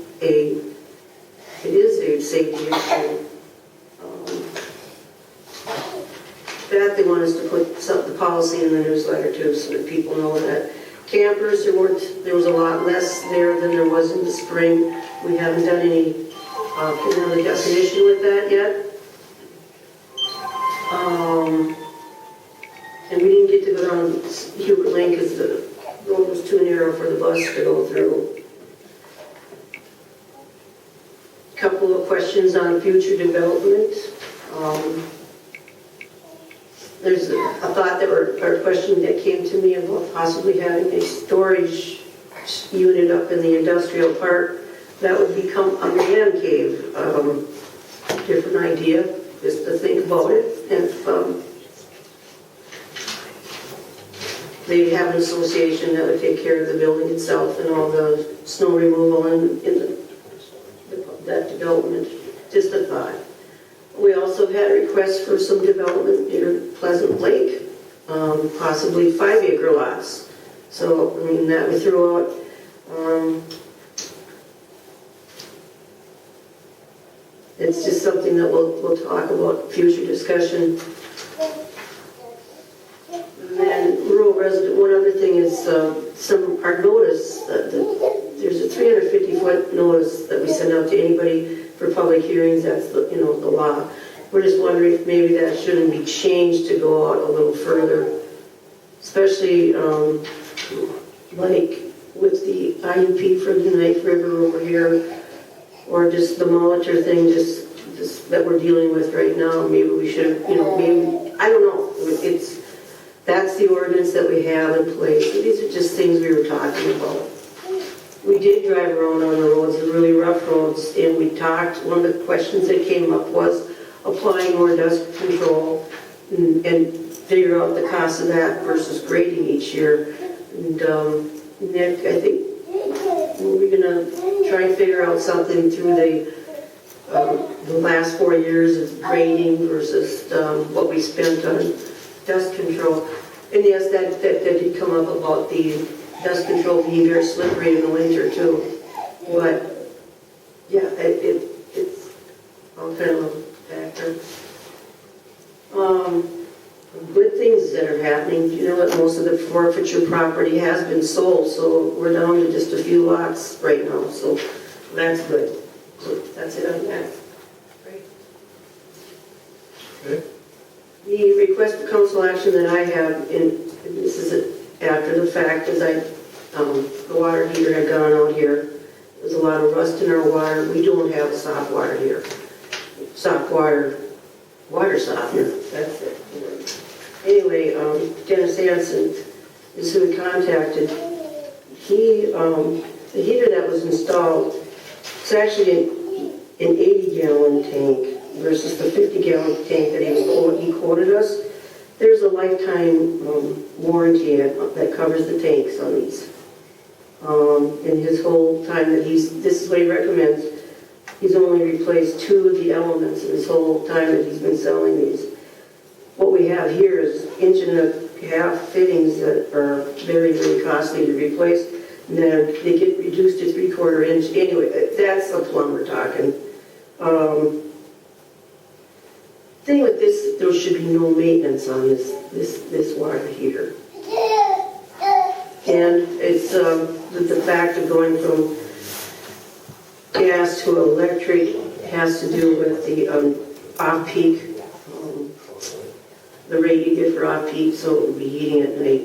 a safety issue. That they want us to put the policy in the newsletter too, so that people know that campers, there was a lot less there than there was in the spring. We haven't done any another definition with that yet. And we didn't get to go down Hubert Lane because the road was too narrow for the bus to go through. Couple of questions on future development. There's a thought or a question that came to me about possibly having a storage unit up in the industrial park that would become a man cave. Different idea, just to think about it. If they have an association that would take care of the building itself and all the snow removal in that development, just a thought. We also had requests for some development near Pleasant Lake, possibly 5-acre lots. So, I mean, that we threw out. It's just something that we'll talk about, future discussion. And then rural resident, one other thing is our notice, there's a 350-foot notice that we send out to anybody for public hearings. That's the law. We're just wondering if maybe that shouldn't be changed to go out a little further, especially like with the IUP for the Knife River over here, or just the Molitor thing, just that we're dealing with right now. Maybe we should, maybe, I don't know. That's the ordinance that we have in place. So these are just things we were talking about. We did drive around on the roads, the really rough roads, and we talked. One of the questions that came up was applying more dust control and figure out the cost of that versus grading each year. And Nick, I think we're going to try and figure out something through the last 4 years of grading versus what we spent on dust control. And yes, that did come up about the dust control being very slippery in the winter too. But yeah, it's all kind of a factor. Good things that are happening. You know that most of the forfeiture property has been sold, so we're down to just a few lots right now. So that's good. So that's it on that. Great. Okay. The request for council action that I have, and this is after the fact, is the water heater had gone out here. There's a lot of rust in our water. We don't have a soft water here. Soft water softener. That's it. Anyway, Dennis Hansen is who we contacted. The heater that was installed, it's actually an 80-gallon tank. versus the 50-gallon tank that he quoted us. There's a lifetime warranty that covers the tanks on these. In his whole time that this is what he recommends, he's only replaced 2 of the elements in his whole time that he's been selling these. What we have here is 1.5-inch fittings that are very, very costly to replace. And then they get reduced to 3/4 inch. Anyway, that's the plumber talking. Thing with this, there should be no maintenance on this water heater. And it's the fact of going from gas to electric has to do with the off-peak, the rate you get for off-peak, so it will be heating at night.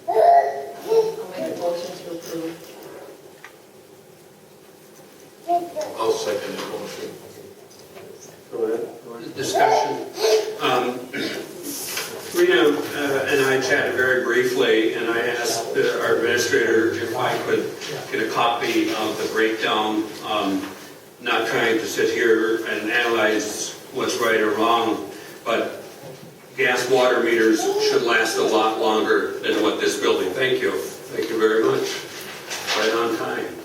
I'll make a motion to approve. I'll second the motion. Go ahead. Discussion. Rena and I chatted very briefly, and I asked our administrator if I could get a copy of the breakdown, not trying to sit here and analyze what's right or wrong, but gas water meters should last a lot longer than what this building. Thank you. Thank you very much. Right on time.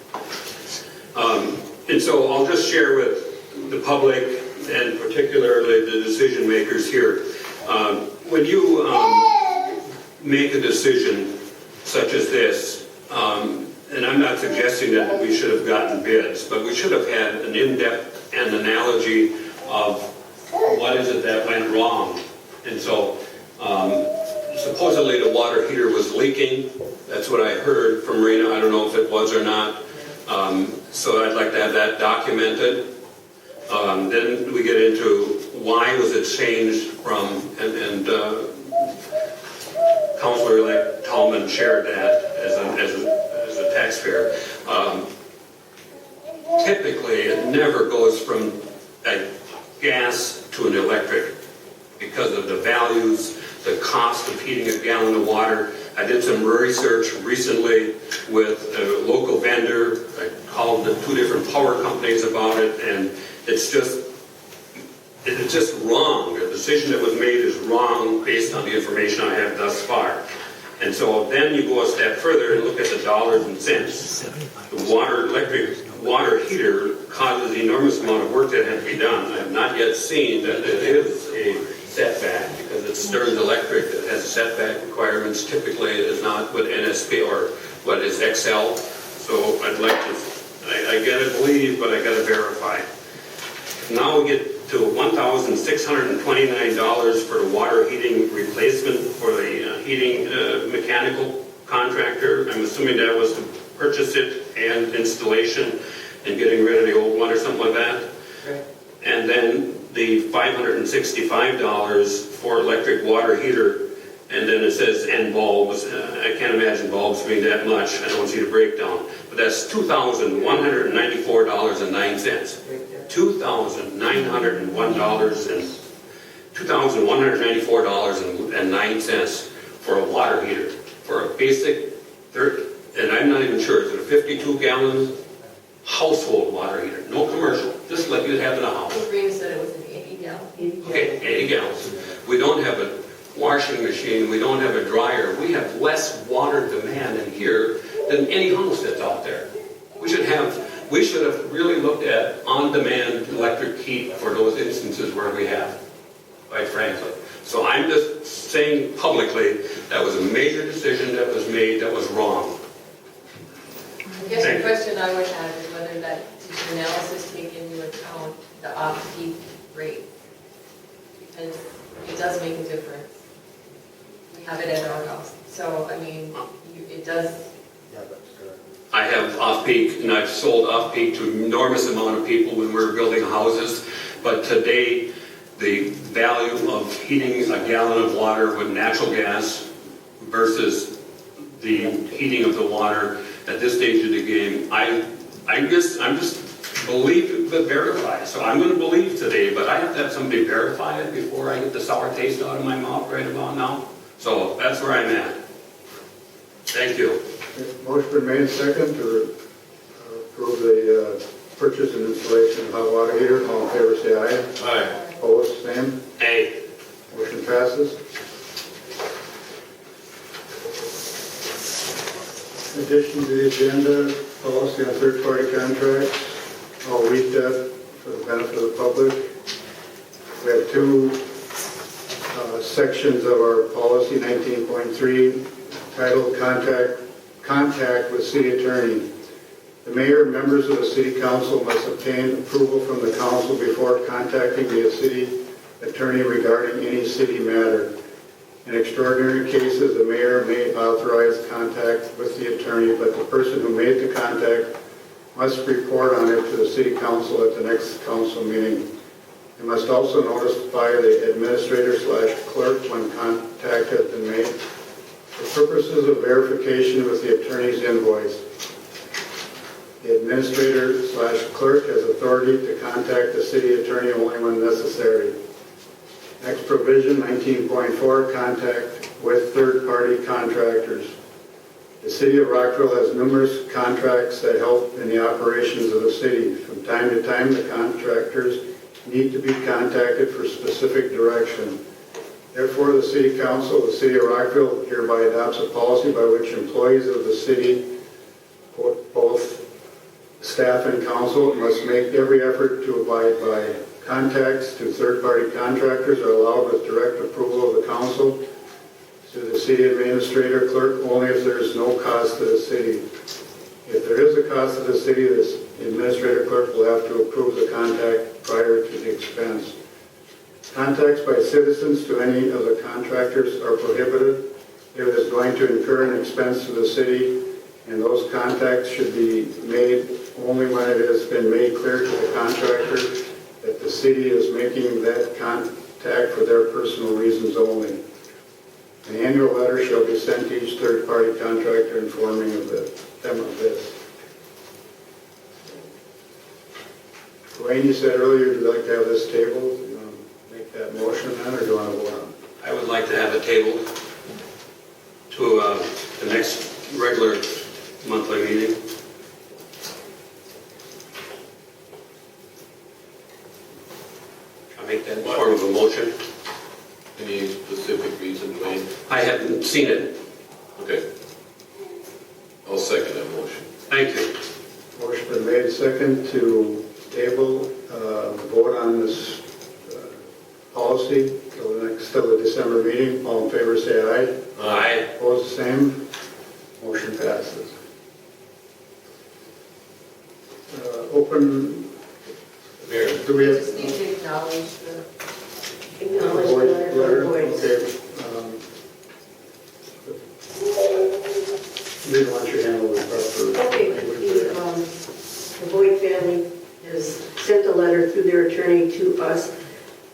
And so I'll just share with the public, and particularly the decision makers here, when you make a decision such as this, and I'm not suggesting that we should have gotten bids, but we should have had an in-depth analogy of what is it that went wrong. And so supposedly the water heater was leaking. That's what I heard from Rena. I don't know if it was or not. So I'd like to have that documented. Then we get into why was it changed from, and Councilor-elect Tallman shared that as a taxpayer. Typically, it never goes from a gas to an electric because of the values, the cost of heating a gallon of water. I did some research recently with a local vendor. I called the 2 different power companies about it, and it's just wrong. The decision that was made is wrong based on the information I have thus far. And so then you go a step further and look at the dollars and cents. The electric water heater causes an enormous amount of work that has to be done. I have not yet seen that it is a setback because it's Stearns Electric that has setback requirements. Typically, it is not with NSP or what is XL. So I'd like to, I gotta believe, but I gotta verify. Now we get to $1,629 for the water heating replacement for the heating mechanical contractor. I'm assuming that was to purchase it and installation and getting rid of the old one or something like that. Right. And then the $565 for electric water heater, and then it says and bulbs. I can't imagine bulbs being that much. I don't see the breakdown. But that's $2,194.09. $2,194.09 for a water heater for a basic and I'm not even sure, is it a 52-gallon household water heater? No commercial, just like you have in a house. Rena said it was an 80-gallon. Okay, 80 gallons. We don't have a washing machine, we don't have a dryer. We have less water demand in here than any house that's out there. We should have really looked at on-demand electric heat for those instances where we have, quite frankly. So I'm just saying publicly, that was a major decision that was made that was wrong. I guess the question I would have is whether that analysis take into account the off-peak rate. Because it does make a difference. We have it at our house. So, I mean, it does. I have off-peak, and I've sold off-peak to an enormous amount of people when we were building houses. But today, the value of heating a gallon of water with natural gas versus the heating of the water at this stage of the game, I'm just believe but verify. So I'm going to believe today, but I have to have somebody verify it before I get the sour taste out of my mouth right about now. So that's where I'm at. Thank you. Motion been made second to approve the purchase and installation of hot water heater. All in favor, say aye. Aye. Opposed, same. A. Motion passes. In addition to the agenda, policy on third-party contracts. I'll read that for the benefit of the public. We have two sections of our policy, 19.3, titled Contact with City Attorney. The mayor and members of the city council must obtain approval from the council before contacting the city attorney regarding any city matter. In extraordinary cases, the mayor may authorize contact with the attorney, but the person who made the contact must report on it to the city council at the next council meeting. They must also notify the administrator/clerk when contact has been made. For purposes of verification with the attorney's invoice, the administrator/clerk has authority to contact the city attorney only when necessary. Next provision, 19.4, contact with third-party contractors. The city of Rockville has numerous contracts that help in the operations of the city. From time to time, the contractors need to be contacted for specific direction. Therefore, the city council of the city of Rockville hereby adopts a policy by which employees of the city, both staff and council, must make every effort to abide by. Contacts to third-party contractors are allowed with direct approval of the council, to the city administrator clerk only if there is no cost to the city. If there is a cost to the city, the administrator clerk will have to approve the contact prior to the expense. Contacts by citizens to any of the contractors are prohibited if it is going to incur an expense to the city, and those contacts should be made only when it has been made clear to the contractor that the city is making that contact for their personal reasons only. An annual letter shall be sent to each third-party contractor informing them of this. Dwayne, you said earlier you'd like to have this tabled. Do you want to make that motion then, or do you want to vote on it? I would like to have a table to the next regular monthly meeting. I make that in form of a motion. Any specific reason, Wayne? I haven't seen it. Okay. I'll second that motion. Thank you. Motion been made second to table, vote on this policy till the December meeting. All in favor, say aye. Aye. Opposed, the same. Motion passes. Open, Mayor, do we We have? just need to acknowledge the, Acknowledge the letter from Boyd. Okay. You didn't want your hand over the proper. Okay, the Boyd family has sent a letter through their attorney to us,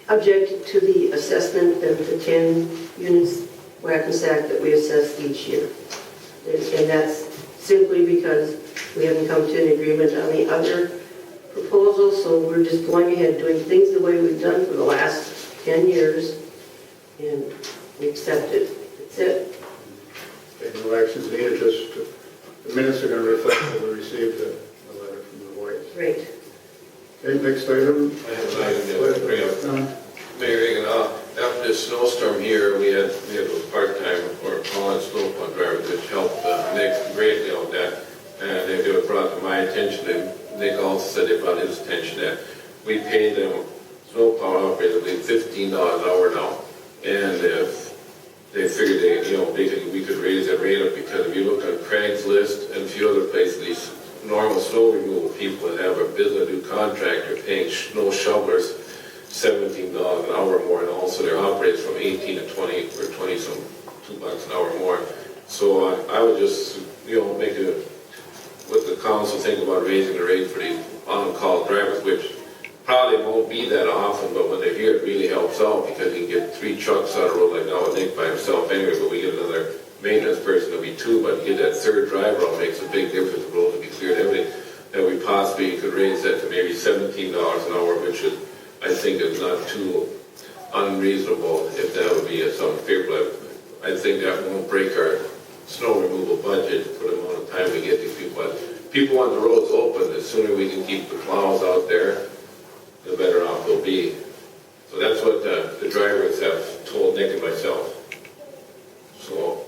object to the assessment of the 10 units whack and sack that we assess each year. And that's simply because we haven't come to an agreement on the other proposal, so we're just going ahead doing things the way we've done for the last 10 years, and we accept it. That's it. Okay, no actions needed, just the minutes are going to reflect that we received a letter from the Boyd. Great. Okay, next item. I have an item that I bring up. Mayor Reagan, after this snowstorm here, we had those part-time or fallen snowplow drivers, which helped Nick greatly on that. And they were brought to my attention, and Nick also said they brought his attention that we pay them snowplow operators, I believe, $15 an hour now. And if they figured we could raise that rate up, because if you look on Craigslist and a few other places, these normal snow removal people that have a business do contract are paying snow shovelers $17 an hour more, and also their operators from 18 to 20 or 20 some $2 an hour more. So I would just make what the council think about raising the rate for these on-call drivers, which probably won't be that often, but when they're here, it really helps out, because you can get 3 trucks on the road like now with Nick by himself anyway, but we get another maintenance person, it'll be 2, but you get that third driver out, makes a big difference. The road will be cleared, everything. That we possibly could raise that to maybe $17 an hour, which is, I think, is not too unreasonable, if that would be something favorable. I think that won't break our snow removal budget for the amount of time we get these people. people want the roads open, the sooner we can keep the plows out there, the better off we'll be. So that's what the drivers have told Nick and myself. So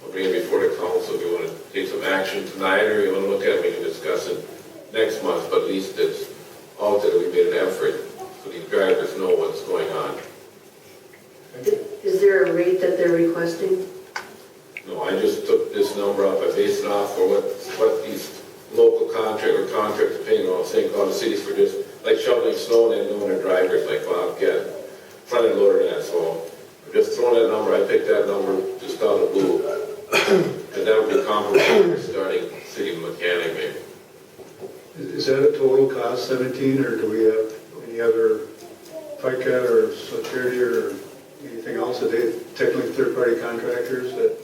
I'll bring it before the council if you want to take some action tonight, or you want to look at it, we can discuss it next month, but at least it's out there, we made an effort, so these drivers know what's going on. Is there a rate that they're requesting? No, I just took this number up, I based it off for what these local contractors are paying on St. Cloud cities for just, like shoveling snow and then doing their drivers, like Bobcat, front end loader and that, so just throwing that number, I picked that number just out of the blue. And that would be comparable to starting city mechanic maybe. Is that a total cost, 17, or do we have any other FICA or security or anything else that they, technically third-party contractors that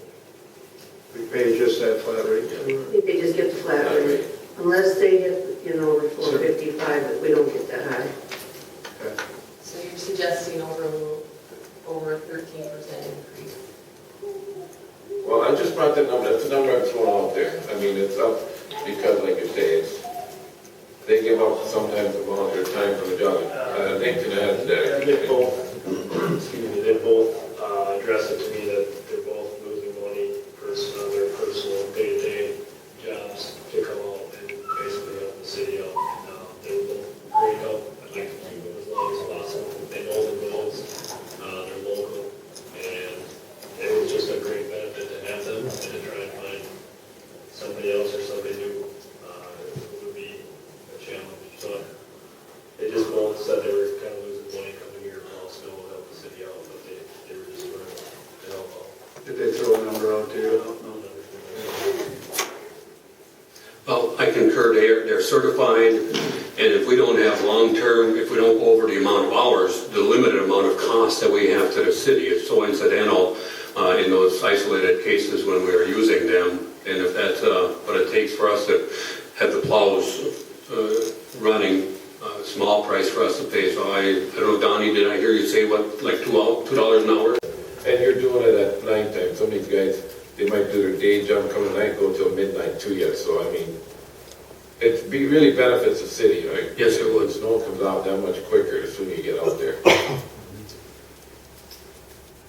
we pay just that flat rate? I think they just get the flat rate. Unless they get, over 455, but we don't get that high. Okay. So you're suggesting over a 13% increase? Well, I just brought that number, that's the number I'm throwing out there. I mean, it's up because, like you say, they give up sometimes a volunteer time from the job. They can add that. They both, excuse me, they both address it to me that they're both losing money on their personal day-to-day jobs to come out and basically help the city out. They were both great help. I'd like to keep them as long as possible. They know the roads, they're local, and it was just a great benefit to have them and to try and find somebody else or somebody new would be a challenge. So they just both said they were kind of losing money coming here from all snow to help the city out, but they were just willing to help out. Did they throw a number out to you? Well, I concur, they're certified, and if we don't have long-term, if we don't go over the amount of hours, the limited amount of cost that we have to the city is so incidental in those isolated cases when we are using them, and if that's what it takes for us to have the plows running, small price for us to pay. So I don't know, Donnie, did I hear you say what, like $2 an hour? And you're doing it at nighttime. Some of these guys, they might do their day job, come at night, go till midnight too yet. So, I mean, it really benefits the city, right? Yes, it would. Snow comes out that much quicker the sooner you get out there.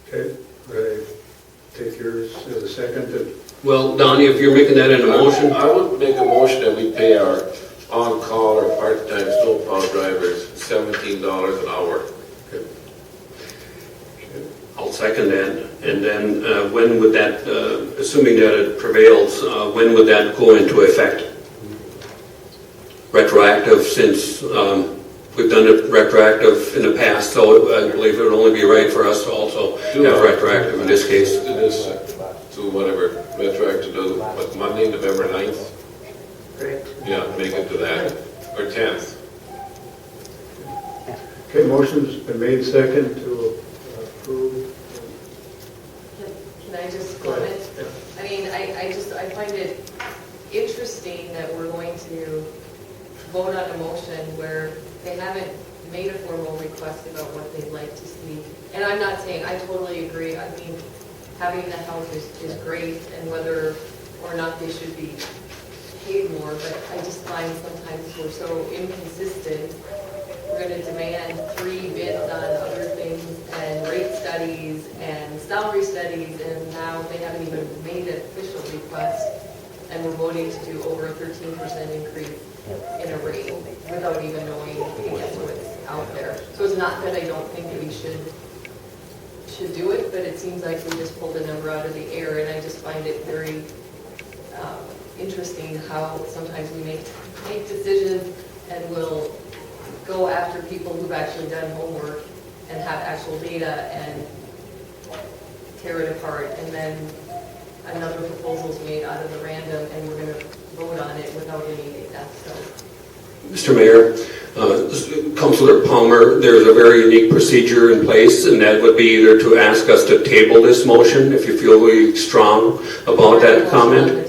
Okay, would I take yours as a second? Well, Donnie, if you're making that in a motion, I would make a motion that we pay our on-call or part-time snowplow drivers $17 an hour. I'll second that. And then when would that, assuming that it prevails, when would that go into effect? Retroactive, since we've done it retroactive in the past, so I believe it would only be right for us to also have retroactive in this case. To this, to whatever, retroactive to, what, Monday, November 9th? Correct. Yeah, make it to that, or 10th. Okay, motion's been made second to approve. Can I just comment? I mean, I find it interesting that we're going to vote on a motion where they haven't made a formal request about what they'd like to see. And I'm not saying, I totally agree. I mean, having the help is great, and whether or not they should be paid more, but I just find sometimes we're so inconsistent. We're going to demand 3 bids on other things and rate studies and salary studies, and now they haven't even made an official request, and we're voting to do over a 13% increase in a rate without even knowing what's out there. So it's not that I don't think that we should do it, but it seems like we just pulled a number out of the air, and I just find it very interesting how sometimes we make decisions and we'll go after people who've actually done homework and have actual data and tear it apart, and then another proposal's made out of the random, and we're going to vote on it without any data. So, Mr. Mayor, Councilor Palmer, there's a very unique procedure in place, and that would be either to ask us to table this motion if you feel really strong about that comment.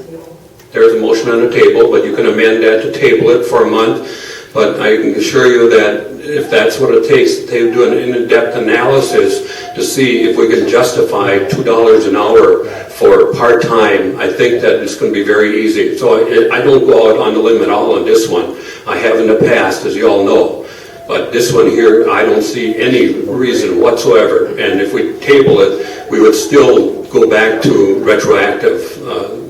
There's a motion on the table, but you can amend that to table it for a month. But I can assure you that if that's what it takes, they do an in-depth analysis to see if we can justify $2 an hour for part-time. I think that it's going to be very easy. So I don't go out on the limb at all on this one. I have in the past, as you all know. But this one here, I don't see any reason whatsoever. And if we table it, we would still go back to retroactive.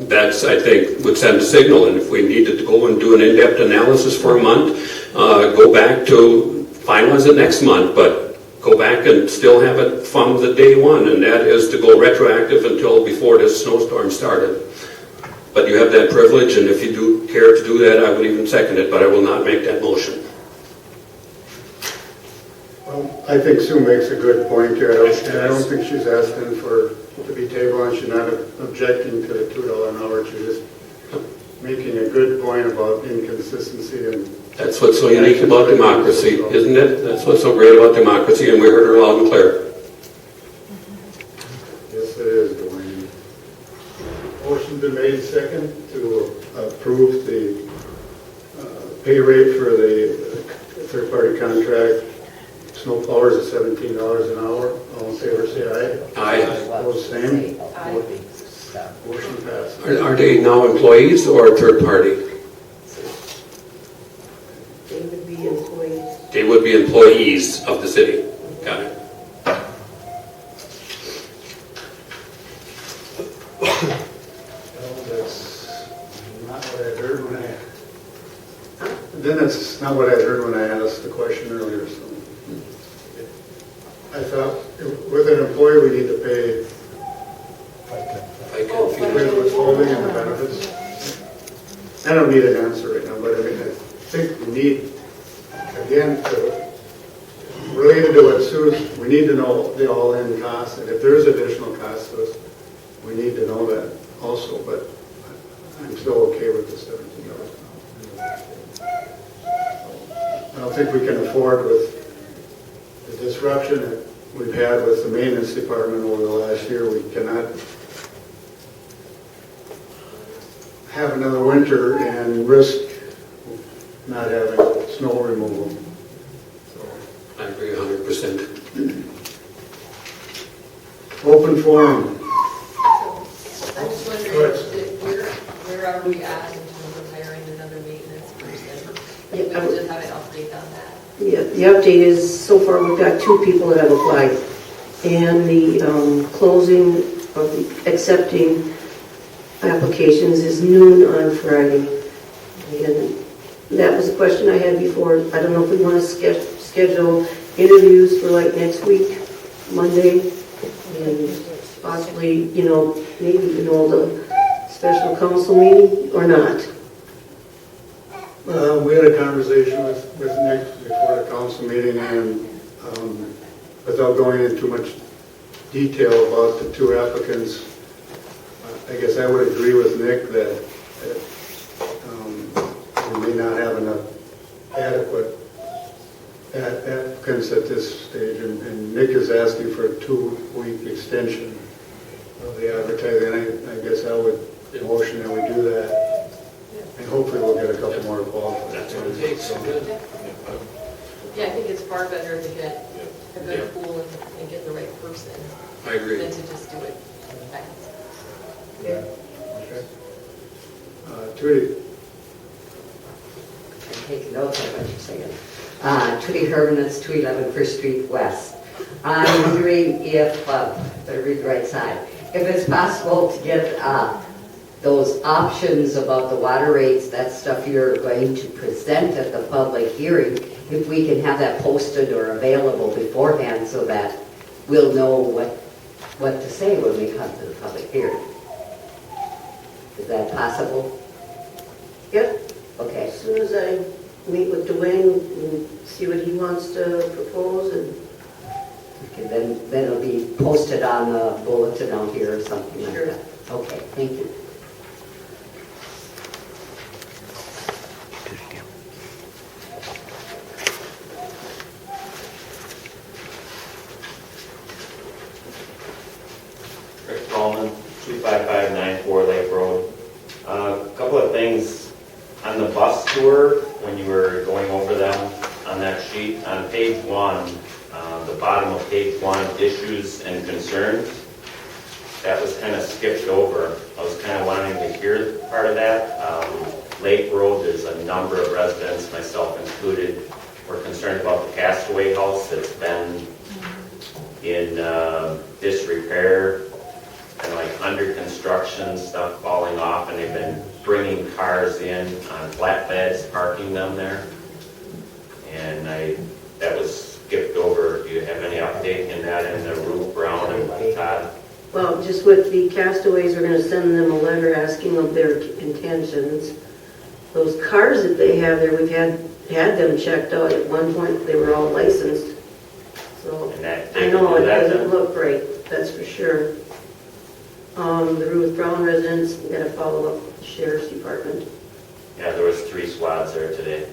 That's, I think, would send a signal. And if we needed to go and do an in-depth analysis for a month, go back to finalize it next month, but go back and still have it from the day one, and that is to go retroactive until before this snowstorm started. But you have that privilege, and if you do care to do that, I would even second it, but I will not make that motion. Well, I think Sue makes a good point here, and I don't think she's asking for to be tabled, and she's not objecting to the $2 an hour. She's just making a good point about inconsistency and. That's what's so unique about democracy, isn't it? That's what's so great about democracy, and we heard her loud and clear. Yes, it is, Dwayne. Motion's been made second to approve the pay rate for the third-party contract. Snow plowers at $17 an hour. All in favor, say aye. Aye. Opposed, same. Aye. Motion passed. Are they now employees or third party? They would be employees. They would be employees of the city. Got it. Well, that's not what I heard when that's not what I heard when I asked the question earlier, so. I thought with an employee, we need to pay with withholding and the benefits. I don't need an answer right now, but I mean, I think we need, again, related to what Sue's, we need to know the all-in cost, and if there is additional cost to us, we need to know that also, but I'm still okay with the $17. I don't think we can afford with the disruption that we've had with the maintenance department over the last year. We cannot have another winter and risk not having snow removal. I agree 100%. Open forum. I'm just wondering, where are we at in terms of hiring another maintenance person? Yeah, We just have an update on that. Yeah, the update is, so far, we've got 2 people that have applied. And the closing of the accepting applications is noon on Friday. And that was a question I had before. I don't know if we want to schedule interviews for like next week, Monday, and possibly, maybe even hold a special council meeting or not. We had a conversation with Nick before the council meeting, and without going into too much detail about the 2 applicants, I guess I would agree with Nick that we may not have enough adequate applicants at this stage, and Nick is asking for a 2-week extension of the advertising. I guess I would motion that we do that. And hopefully we'll get a couple more qualified. That's what it takes. Yeah, I think it's far better to get a good pool and get the right person I agree. than to just do it fast. Okay. Trudy. I'm taking notes of what you're saying. Trudy Hermanus, 211 First Street West. I'm wondering if, better read the right side, if it's possible to get those options about the water rates, that stuff you're going to present at the public hearing, if we can have that posted or available beforehand so that we'll know what to say when we come to the public hearing. Is that possible? Yep. Okay. As soon as I meet with Dwayne and see what he wants to propose, and Okay, then it'll be posted on the bulletin out here or something like Sure. that. Okay, thank you. Rick Tallman, 25594 Lake Road. A couple of things on the bus tour, when you were going over sheet. On page 1, the bottom of page 1, issues and concerns. That was kind of skipped over. I was kind of wanting to hear part of that. Lake Road, there's a number of residents, myself included, were concerned about the Castaway House that's been in disrepair and like under construction, stuff falling off, and they've been bringing cars in on flatbeds, parking them there. And that was skipped over. Do you have any update in that in the Ruth Brown and Todd? Well, just with the Castaways, we're gonna send them a letter asking of their intentions. Those cars that they have there, we've had them checked out. At one point, they were all licensed. So, And that, I know, it that doesn't then? look great, that's for sure. The Ruth Brown residents, we gotta follow up with the Sheriff's Department. Yeah, there was 3 squads there today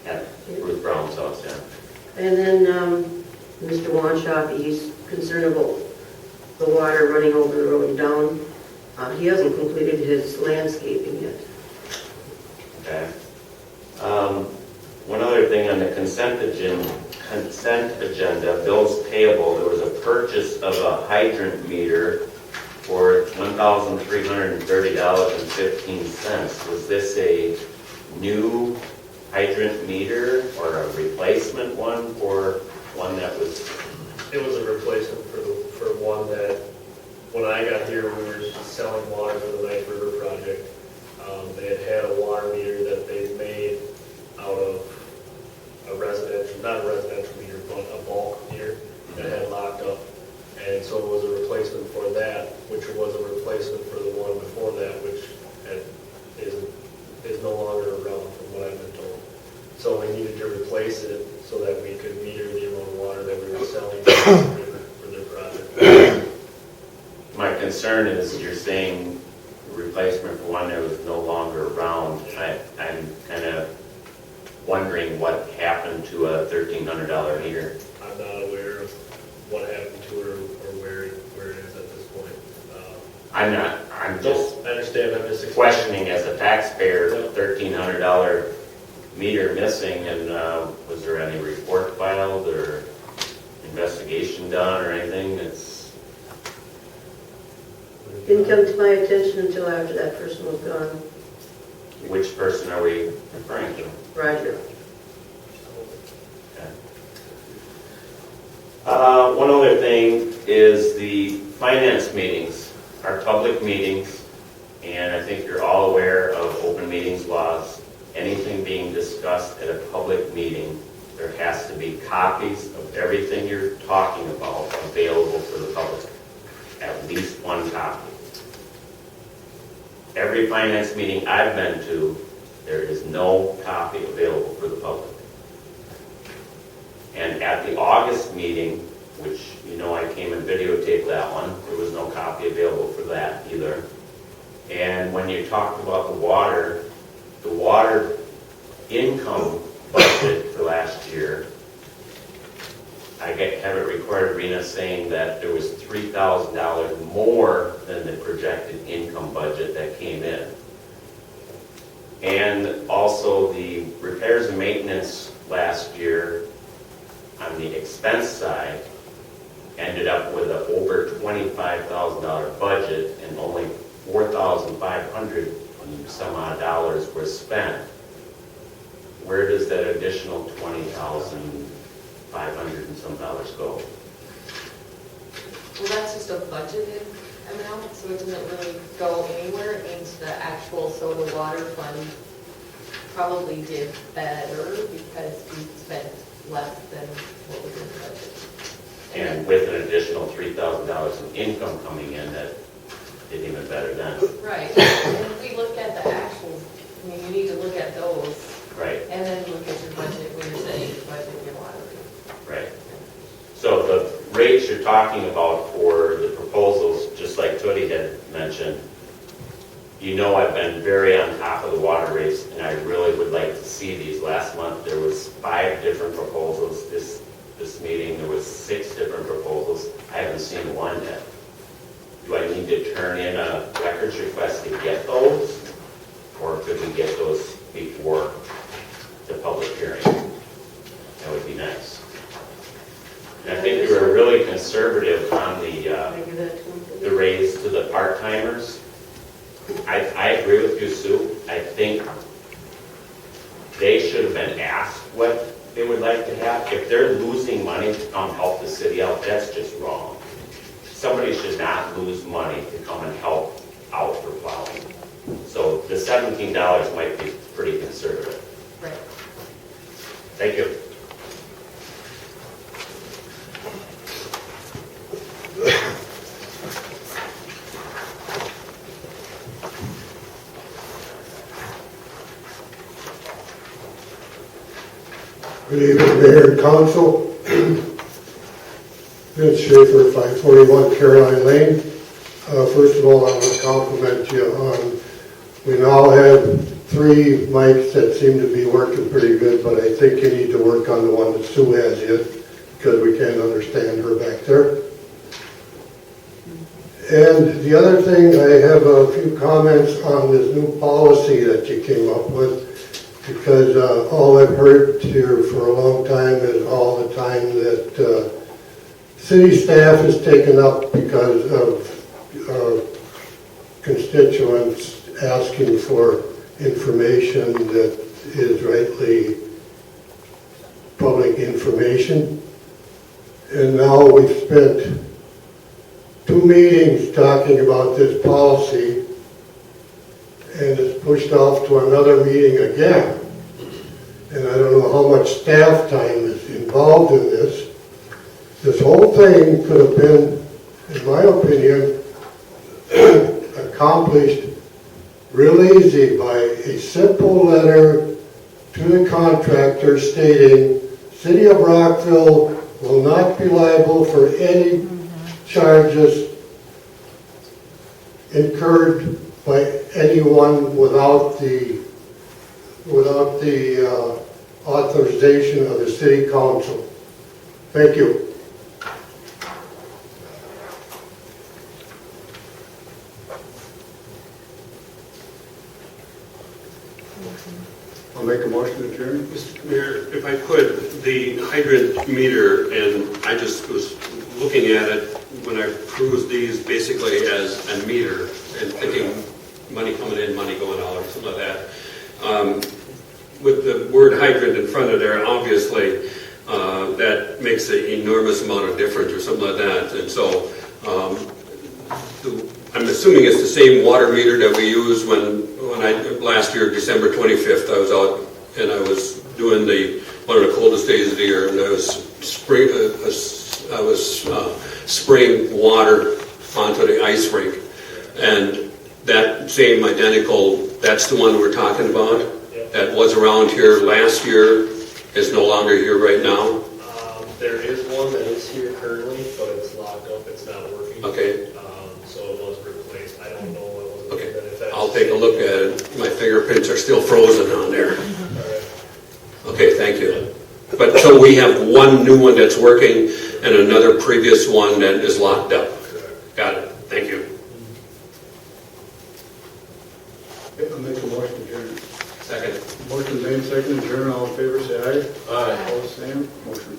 at Ruth Brown's house, yeah. And then, Mr. Wanshop, he's concerned about the water running over the road down. He hasn't completed his landscaping yet. Okay. One other thing on the consent agenda, bills payable, there was a purchase of a hydrant meter for $1,330.15. Was this a new hydrant meter or a replacement one or one that was? It was a replacement for one that, when I got here, we were selling water for the Knife River project. They had a water meter that they made out of a residential, not a residential meter, but a bulk meter that had locked up. And so it was a replacement for that, which was a replacement for the one before that, which is no longer around from what I've been told. So we needed to replace it so that we could meter the amount of water that we were selling to the river for their project. My concern is you're saying replacement for one that was no longer around. I'm kind of wondering what happened to a $1,300 meter. I'm not aware of what happened to it or where it is at this point. I'm just I understand, I'm just explaining. questioning as a taxpayer, $1,300 meter missing, and was there any report filed or investigation done or anything? Didn't come to my attention until after that person was gone, Which person are we referring to? Roger. Okay. One other thing is the finance meetings are public meetings, and I think you're all aware of open meetings laws. Anything being discussed at a public meeting, there has to be copies of everything you're talking about available for the public. At least one copy. Every finance meeting I've been to, there is no copy available for the public. And at the August meeting, which you know I came and videotaped that one, there was no copy available for that either. And when you talked about the water income budget for last year, I have it recorded, Rena, saying that there was $3,000 more than the projected income budget that came in. And also the repairs and maintenance last year on the expense side ended up with an over $25,000 budget and only $4,500 and some odd dollars were spent. Where does that additional $20,500 and some dollars go? Well, that's just a budgeted amount, so it doesn't really go anywhere. It means the actual soda water fund probably did better because we spent less than what was in the budget. And with an additional $3,000 in income coming in, that did even better then. Right, and if we look at the actuals, I mean, you need to look at those. Right. And then look at your budget when you're setting your budget in your water rate. Right. So the rates you're talking about for the proposals, just like Tootie had mentioned, you know I've been very on top of the water rates, and I really would like to see these. Last month there was 5 different proposals. This meeting there was 6 different proposals. I haven't seen one yet. Do I need to turn in a records request to get those, or could we get those before the public And I think we were really conservative on Can I give that to him? the raise to the part-timers. I agree with you, Sue. I think they should have been asked what they would like to have. If they're losing money to come help the city out, that's just wrong. Somebody should not lose money to come and help out for plowing. So the $17 might be pretty conservative. Right. Thank you. Good evening, Mayor and Council. Vince Schaefer, 541 Caroline Lane. First of all, I want to compliment you on, we now have 3 mics that seem to be working pretty good, but I think you need to work on the one that Sue has yet, because we can't understand her back there. And the other thing, I have a few comments on this new policy that you came up with, because all I've heard here for a long time is all the time that city staff is taken up because of constituents asking for information that is rightly public information. And now we've spent 2 meetings talking about this policy, and it's pushed off to another meeting again. And I don't know how much staff time is involved in this. This whole thing could have been, in my opinion, accomplished real easy by a simple letter to the contractor stating, City of Rockville will not be liable for any charges incurred by anyone without the authorization of the city council. Thank you. I'll make a motion to adjourn. Mr. Mayor, if I could, the hydrant meter, and I just was looking at it when I perused these basically as a meter and thinking money coming in, money going out, or something like that. With the word hydrant in front of there, obviously, that makes an enormous amount of difference or something like that. And so I'm assuming it's the same water meter that we used when I, last year, December 25th, I was out and I was doing one of the coldest days of the year, and I was spraying water onto the ice rink. And that same identical, that's the one we're talking about? Yep. That was around here last year, is no longer here right now? There is one that is here currently, but it's locked up, it's not working. Okay. So it was replaced. I don't know what was. Okay. If that's I'll take a look at it. My fingerprints are still frozen on there. All right. Okay, thank you. But so we have one new one that's working and another previous one that is locked up. Got it. Thank you. I'll make a motion to adjourn. Second. Motion made, second, adjourn, all in favor, say aye. Aye. Opposed, same, motion